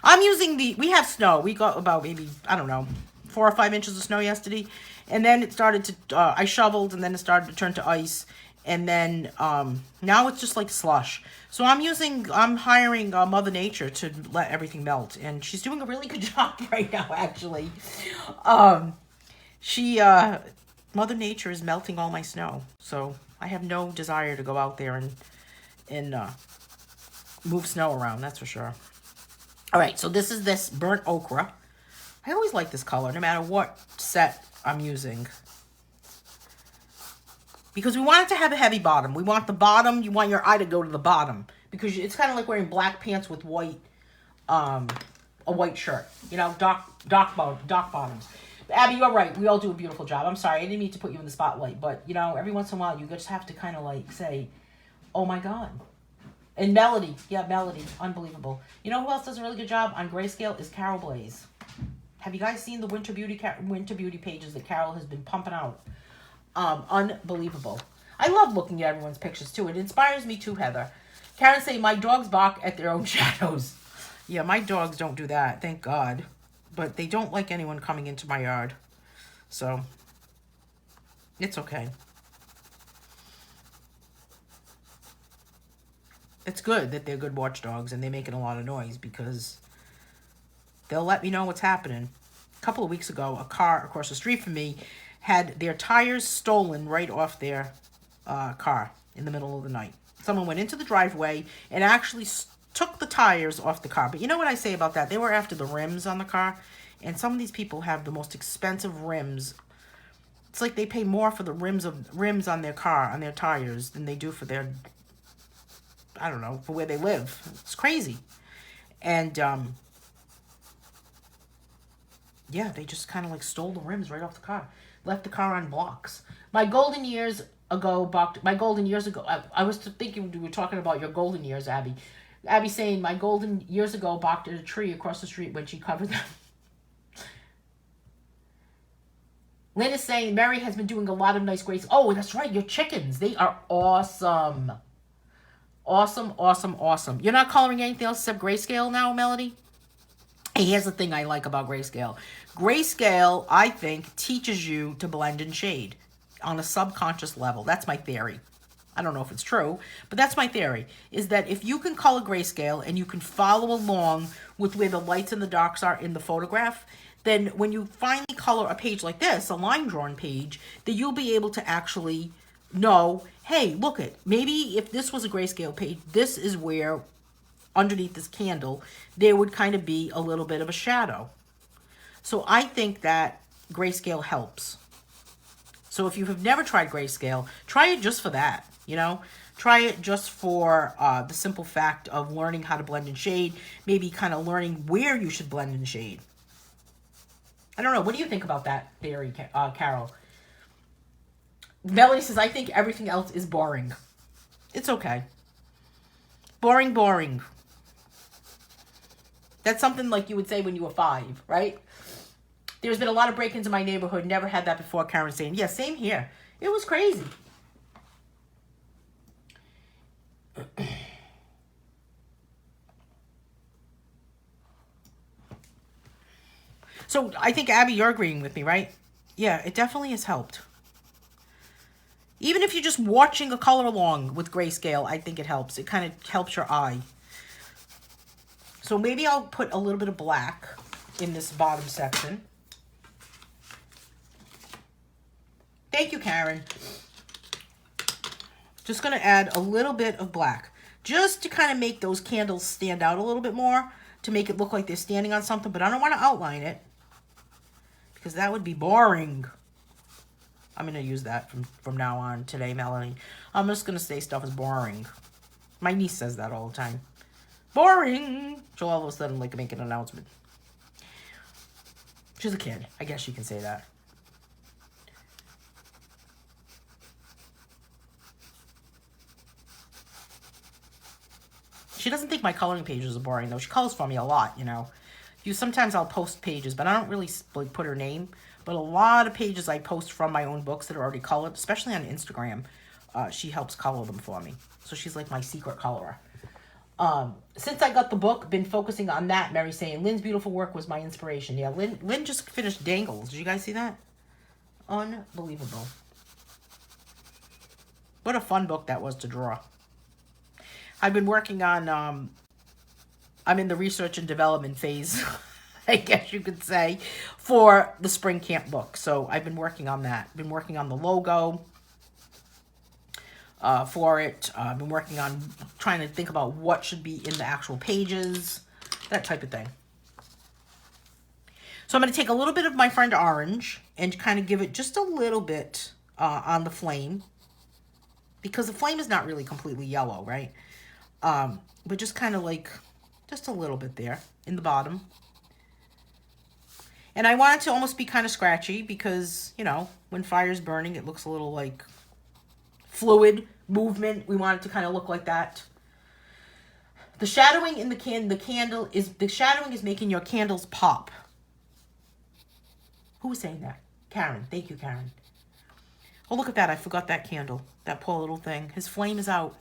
I'm using we have snow. We got about maybe, I don't know, 4 or 5 inches of snow yesterday. And then it started to, I shoveled, and then it started to turn to ice. And then now it's just like slush. So I'm hiring Mother Nature to let everything melt. And she's doing a really good job right now, actually. Mother Nature is melting all my snow, so I have no desire to go out there and move snow around, that's for sure. All right, so this is this burnt ochre. I always like this color, no matter what set I'm using, because we want it to have a heavy bottom. We want the bottom, you want your eye to go to the bottom, because it's kind of like wearing black pants with white, a white shirt, you know, dark bottoms. Abby, you're right. We all do a beautiful job. I'm sorry. I didn't mean to put you in the spotlight. But, you know, every once in a while, you just have to kind of like say, oh, my God. And Melody. Yeah, Melody. Unbelievable. You know who else does a really good job on grayscale is Carol Blaze. Have you guys seen the Winter Beauty pages that Carol has been pumping out? Unbelievable. I love looking at everyone's pictures too. It inspires me too, Heather. Karen saying, my dogs bark at their own shadows. Yeah, my dogs don't do that, thank God. But they don't like anyone coming into my yard. So, it's okay. It's good that they're good watchdogs and they're making a lot of noise because they'll let me know what's happening. A couple of weeks ago, a car across the street from me had their tires stolen right off their car in the middle of the night. Someone went into the driveway and actually took the tires off the car. But you know what I say about that? They were after the rims on the car. And some of these people have the most expensive rims. It's like they pay more for the rims on their car, on their tires, than they do for their, I don't know, for where they live. It's crazy. And, yeah, they just kind of like stole the rims right off the car. Left the car on blocks. My golden years ago, I was thinking we were talking about your golden years, Abby. Abby saying, my golden years ago balked at a tree across the street when she covered them. Lynn is saying, Mary has been doing a lot of nice grace. Oh, that's right, your chickens. They are awesome. Awesome, awesome, awesome. You're not coloring anything else except grayscale now, Melody? Hey, here's the thing I like about grayscale. Grayscale, I think, teaches you to blend and shade on a subconscious level. That's my theory. I don't know if it's true, but that's my theory, is that if you can color grayscale and you can follow along with where the lights and the darks are in the photograph, then when you finally color a page like this, a line drawn page, then you'll be able to actually know, hey, look it, maybe if this was a grayscale page, this is where underneath this candle, there would kind of be a little bit of a shadow. So I think that grayscale helps. So if you have never tried grayscale, try it just for that, you know? Try it just for the simple fact of learning how to blend and shade, maybe kind of learning where you should blend and shade. I don't know. What do you think about that theory, Carol? Melanie says, I think everything else is boring. It's okay. Boring, boring. That's something like you would say when you were 5, right? There's been a lot of break-ins in my neighborhood. Never had that before, Karen saying. Yeah, same here. It was crazy. So I think, Abby, you're agreeing with me, right? Yeah, it definitely has helped. Even if you're just watching a color along with grayscale, I think it helps. It kind of helps your eye. So maybe I'll put a little bit of black in this bottom section. Thank you, Karen. Just going to add a little bit of black. Just to kind of make those candles stand out a little bit more. To make it look like they're standing on something. But I don't want to outline it. Because that would be boring. I'm going to use that from now on today, Melanie. I'm just going to say stuff is boring. My niece says that all the time. Boring. She'll all of a sudden like make an announcement. She's a kid. I guess you can say that. She doesn't think my coloring pages are boring, though. She colors for me a lot, you know. Sometimes I'll post pages, but I don't really like put her name. But a lot of pages I post from my own books that are already colored, especially on Instagram. She helps color them for me. So she's like my secret colorer. Since I got the book, been focusing on that. Mary saying, Lynn's beautiful work was my inspiration. Yeah, Lynn just finished Dangles. Did you guys see that? Unbelievable. What a fun book that was to draw. I've been working on... I'm in the research and development phase, I guess you could say, for the spring camp book. So I've been working on that. Been working on the logo for it. I've been working on trying to think about what should be in the actual pages, that type of thing. So I'm going to take a little bit of my friend orange and kind of give it just a little bit on the flame, because the flame is not really completely yellow, right? But just kind of like... just a little bit there in the bottom. And I want it to almost be kind of scratchy because, you know, when fire's burning, it looks a little like fluid movement. We want it to kind of look like that. The shadowing in the candle is, the shadowing is making your candles pop. Who was saying that? Karen. Thank you, Karen. Oh, look at that. I forgot that candle. That poor little thing. His flame is out.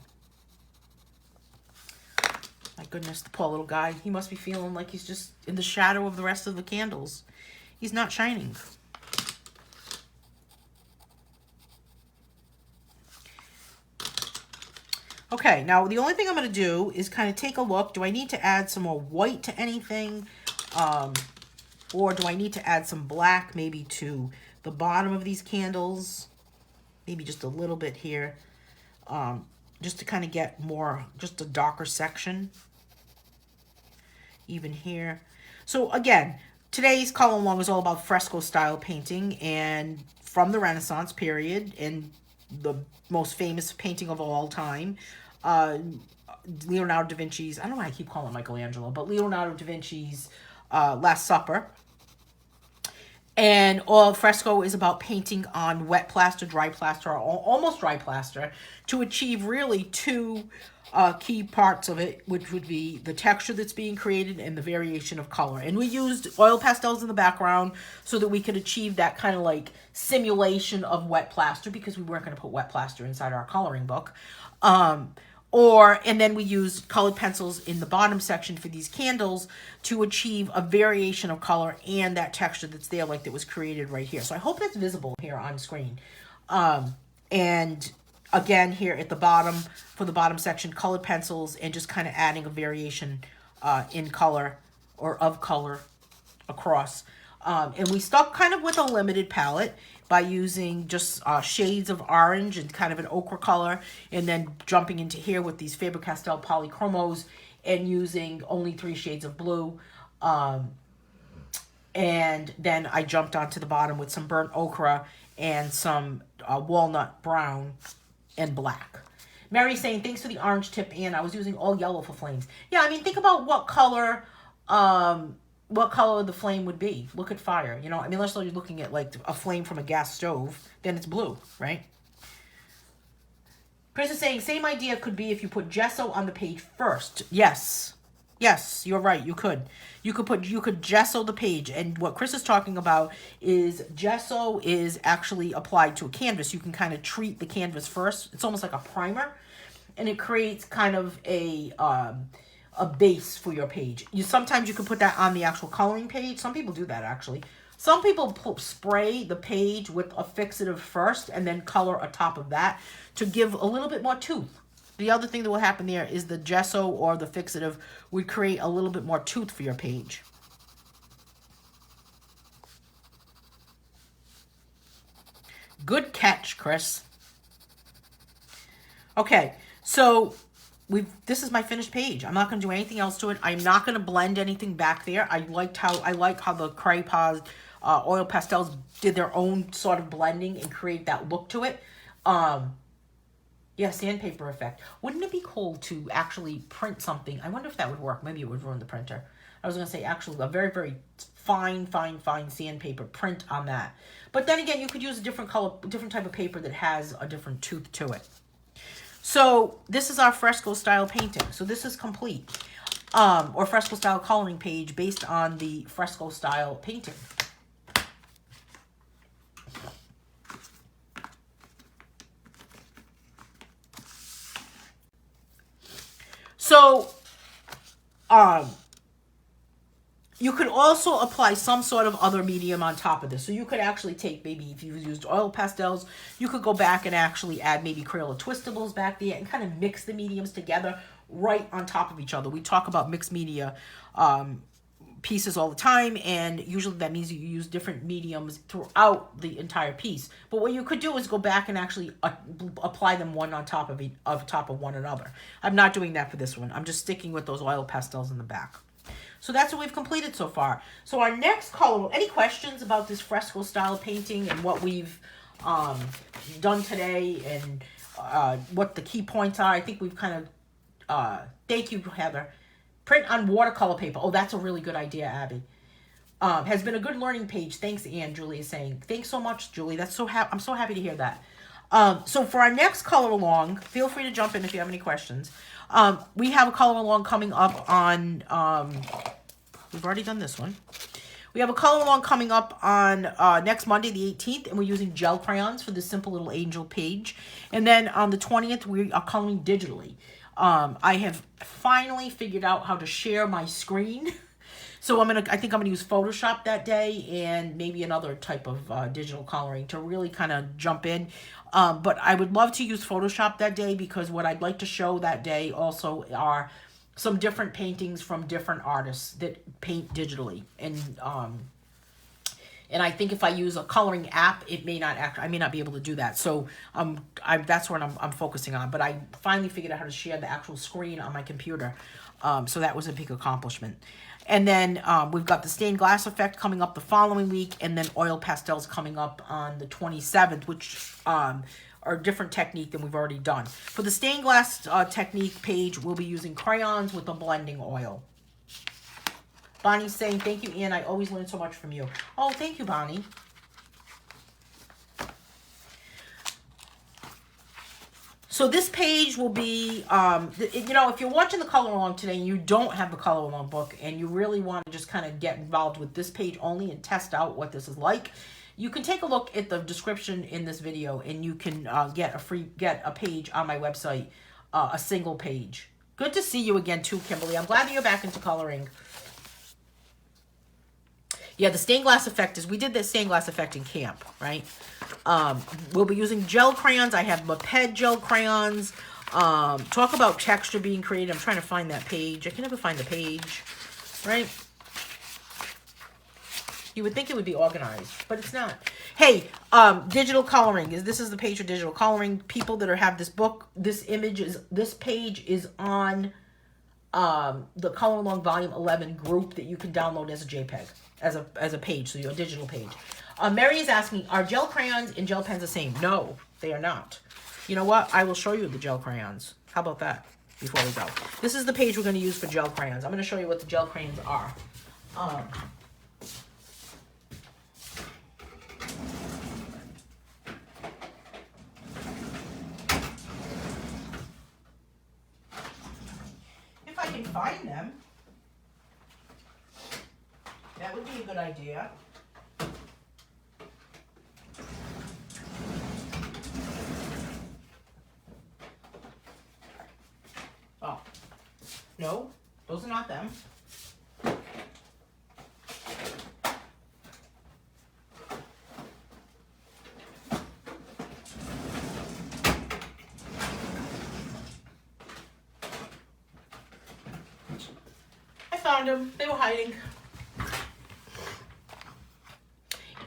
My goodness, the poor little guy. He must be feeling like he's just in the shadow of the rest of the candles. He's not shining. Okay, now the only thing I'm going to do is kind of take a look. Do I need to add some more white to anything? Or do I need to add some black maybe to the bottom of these candles? Maybe just a little bit here. Just to kind of get more, just a darker section. Even here. So again, today's color along is all about fresco style painting, and from the Renaissance period, and the most famous painting of all time, Leonardo da Vinci's, I don't know why I keep calling it Michelangelo, but Leonardo da Vinci's Last Supper. And all fresco is about painting on wet plaster, dry plaster, or almost dry plaster, to achieve really two key parts of it, which would be the texture that's being created and the variation of color. And we used oil pastels in the background so that we could achieve that kind of like simulation of wet plaster, because we weren't going to put wet plaster inside our coloring book. And then we used colored pencils in the bottom section for these candles to achieve a variation of color and that texture that's there, like that was created right here. So I hope that's visible here on screen. And again, here at the bottom, for the bottom section, colored pencils and just kind of adding a variation in color or of color across. And we stuck kind of with a limited palette by using just shades of orange and kind of an ochre color, and then jumping into here with these Faber-Castell polychromos and using only 3 shades of blue. And then I jumped onto the bottom with some burnt ochre and some walnut brown and black. Mary's saying, thanks for the orange tip, Anne. I was using all yellow for flames. Yeah, I mean, think about what color the flame would be. Look at fire. You know, I mean, unless you're looking at like a flame from a gas stove, then it's blue, right? Chris is saying, same idea could be if you put gesso on the page first. Yes. Yes, you're right. You could. You could gesso the page. And what Chris is talking about is gesso is actually applied to a canvas. You can kind of treat the canvas first. It's almost like a primer. And it creates kind of a base for your page. Sometimes you can put that on the actual coloring page. Some people do that, actually. Some people spray the page with a fixative first and then color atop of that to give a little bit more tooth. The other thing that will happen there is the gesso or the fixative would create a little bit more tooth for your page. Good catch, Chris. Okay, so this is my finished page. I'm not going to do anything else to it. I'm not going to blend anything back there. I like how the Craypas oil pastels did their own sort of blending and create that look to it. Yeah, sandpaper effect. Wouldn't it be cool to actually print something? I wonder if that would work. Maybe it would ruin the printer. I was going to say actually a very, very fine sandpaper print on that. But then again, you could use a different type of paper that has a different tooth to it. So this is our fresco style painting. So this is complete. Or fresco style coloring page based on the fresco style painting. So, you could also apply some sort of other medium on top of this. So you could actually take, maybe if you used oil pastels, you could go back and actually add maybe Crayola Twistables back there and kind of mix the mediums together right on top of each other. We talk about mixed media pieces all the time, and usually that means you use different mediums throughout the entire piece. But what you could do is go back and actually apply them one on top of one another. I'm not doing that for this one. I'm just sticking with those oil pastels in the back. So that's what we've completed so far. So our next color, any questions about this fresco style painting and what we've done today and what the key points are? I think we've kind of, thank you, Heather. Print on watercolor paper. Oh, that's a really good idea, Abby. Has been a good learning page. Thanks, Anne. Julie is saying. Thanks so much, Julie. That's I'm so happy to hear that. So for our next color along, feel free to jump in if you have any questions. We have a color along coming up on, we've already done this one. We We have a color along coming up on next Monday, the 18th, and we're using gel crayons for this simple little angel page. And then on the 20th, we are coloring digitally. I have finally figured out how to share my screen. So I think I'm gonna use Photoshop that day and maybe another type of digital coloring to really kind of jump in. But I would love to use Photoshop that day because what I'd like to show that day also are some different paintings from different artists that paint digitally. And I think if I use a coloring app, I may not be able to do that. So that's what I'm focusing on. But I finally figured out how to share the actual screen on my computer. So that was a big accomplishment. And then we've got the stained glass effect coming up the following week, and then oil pastels coming up on the 27th, which are a different technique than we've already done. For the stained glass technique page, we'll be using crayons with a blending oil. Bonnie's saying, thank you, Anne. I always learn so much from you. Oh, thank you, Bonnie. So this page will be, if you're watching the color along today and you don't have the color along book and you really want to just kind of get involved with this page only and test out what this is like, you can take a look at the description in this video and you can get a page on my website, a single page. Good to see you again too, Kimberly. I'm glad that you're back into coloring. Yeah, the stained glass effect we did the stained glass effect in camp, right? We'll be using gel crayons. I have Moped gel crayons. Talk about texture being created. I'm trying to find that page. I can never find the page, right? You would think it would be organized, but it's not. Hey, digital coloring. This is the page for digital coloring. People that have this book, this page is on the Color Along Volume 11 group that you can download as a JPEG, as a page, so your digital page. Mary is asking, are gel crayons and gel pens the same? No, they are not. You know what? I will show you the gel crayons. How about that before we go? This is the page we're going to use for gel crayons. I'm going to show you what the gel crayons are. If I can find them, that would be a good idea. Oh, no, those are not them. I found them. They were hiding.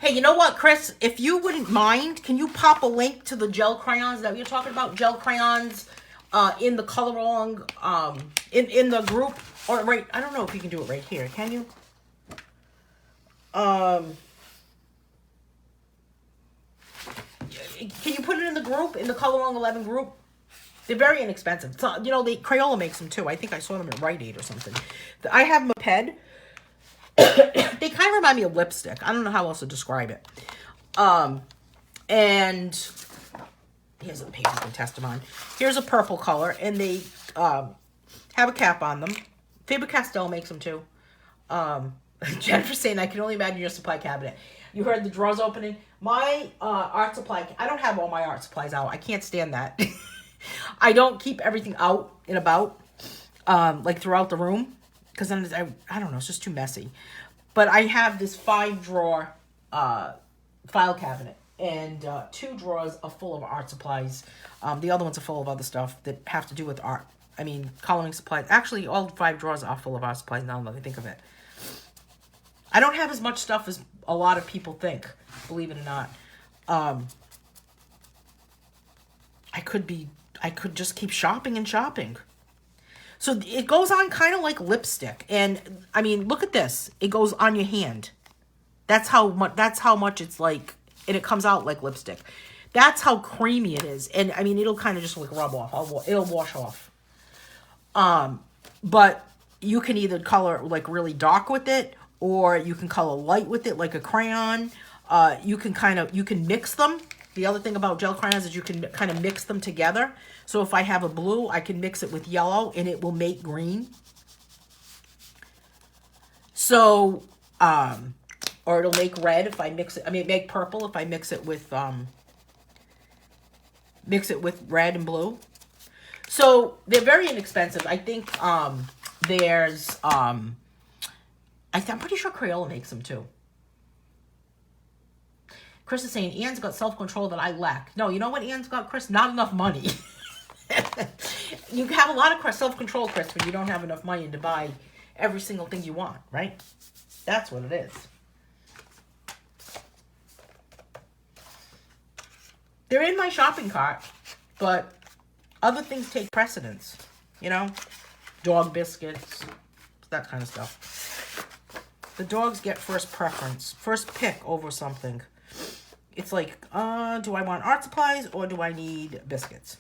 Hey, you know what, Chris? If you wouldn't mind, can you pop a link to the gel crayons that we were talking about? Gel crayons in the color along, in the group, or right, I don't know if you can do it right here. Can you? Can you put it in the group, in the Color Along 11 group? They're very inexpensive. So, Crayola makes them too. I think I saw them at Rite Aid or something. I have Moped. They kind of remind me of lipstick. I don't know how else to describe it. And here's a paper you can test them on. Here's a purple color, and they have a cap on them. Faber-Castell makes them too. Jennifer's saying, I can only imagine your supply cabinet. You heard the drawers opening. My art supply, I don't have all my art supplies out. I can't stand that. I don't keep everything out and about, like throughout the room. Because then I don't know, it's just too messy. But I have this 5-drawer file cabinet. And 2 drawers are full of art supplies. The other ones are full of other stuff that have to do with art. I mean, coloring supplies. Actually, all 5 drawers are full of art supplies now that I think of it. I don't have as much stuff as a lot of people think, believe it or not. I could just keep shopping and shopping. So it goes on kind of like lipstick. And I mean, look at this. It goes on your hand. That's how much it's like, and it comes out like lipstick. That's how creamy it is. And I mean, it'll kind of just like rub off. It'll wash off. But you can either color like really dark with it, or you can color light with it like a crayon. You can mix them. The other thing about gel crayons is you can kind of mix them together. So if I have a blue, I can mix it with yellow and it will make green. So or it'll make red if I mix it. I mean, make purple if I mix it with red and blue. So they're very inexpensive. I think there's I'm pretty sure Crayola makes them too. Chris is saying Anne's got self-control that I lack. No, you know what Anne's got, Chris? Not enough money. You have a lot of self-control, Chris, when you don't have enough money to buy every single thing you want, right? That's what it is. They're in my shopping cart, but other things take precedence, you know? Dog biscuits, that kind of stuff. The dogs get first preference, first pick over something. It's like, do I want art supplies or do I need biscuits?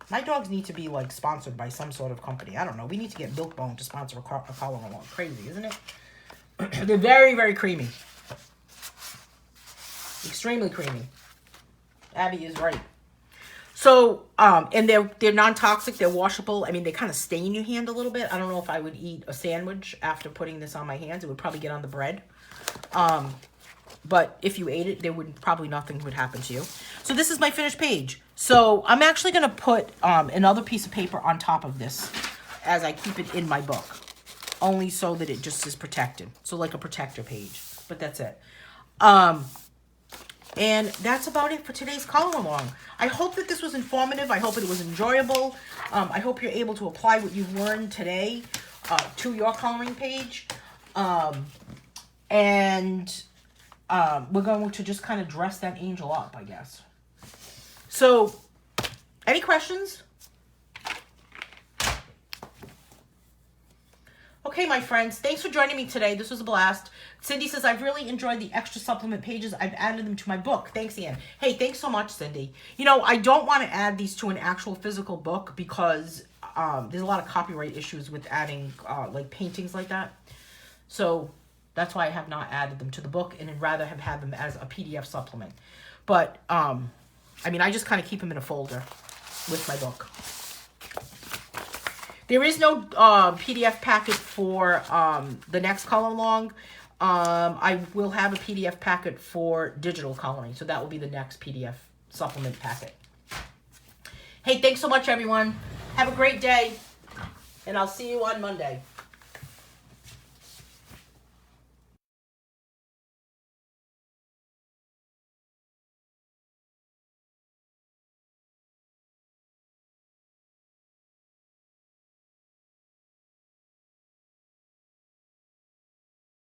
My dogs need to be, like, sponsored by some sort of company. I don't know. We need to get Milk-Bone to sponsor a collar along. Crazy, isn't it? They're very, very creamy. Extremely creamy. Abby is right. So, and they're non-toxic. They're washable. I mean, they kind of stain your hand a little bit. I don't know if I would eat a sandwich after putting this on my hands. It would probably get on the bread. But if you ate it, nothing would happen to you. So this is my finished page. So I'm actually going to put another piece of paper on top of this as I keep it in my book. Only so that it just is protected. So like a protector page. But that's it. And that's about it for today's color along. I hope that this was informative. I hope it was enjoyable. I hope you're able to apply what you've learned today to your coloring page. We're going to just kind of dress that angel up, I guess. So, any questions? Okay, my friends, thanks for joining me today. This was a blast. Cindy says, I've really enjoyed the extra supplement pages. I've added them to my book. Thanks, Anne. Hey, thanks so much, Cindy. You know, I don't want to add these to an actual physical book because there's a lot of copyright issues with adding, like, paintings like that. So that's why I have not added them to the book and I'd rather have had them as a PDF supplement. But, I mean, I just kind of keep them in a folder with my book. There is no PDF packet for the next color along. I will have a PDF packet for digital coloring. So that will be the next PDF supplement packet. Hey, thanks so much, everyone. Have a great day. And I'll see you on Monday.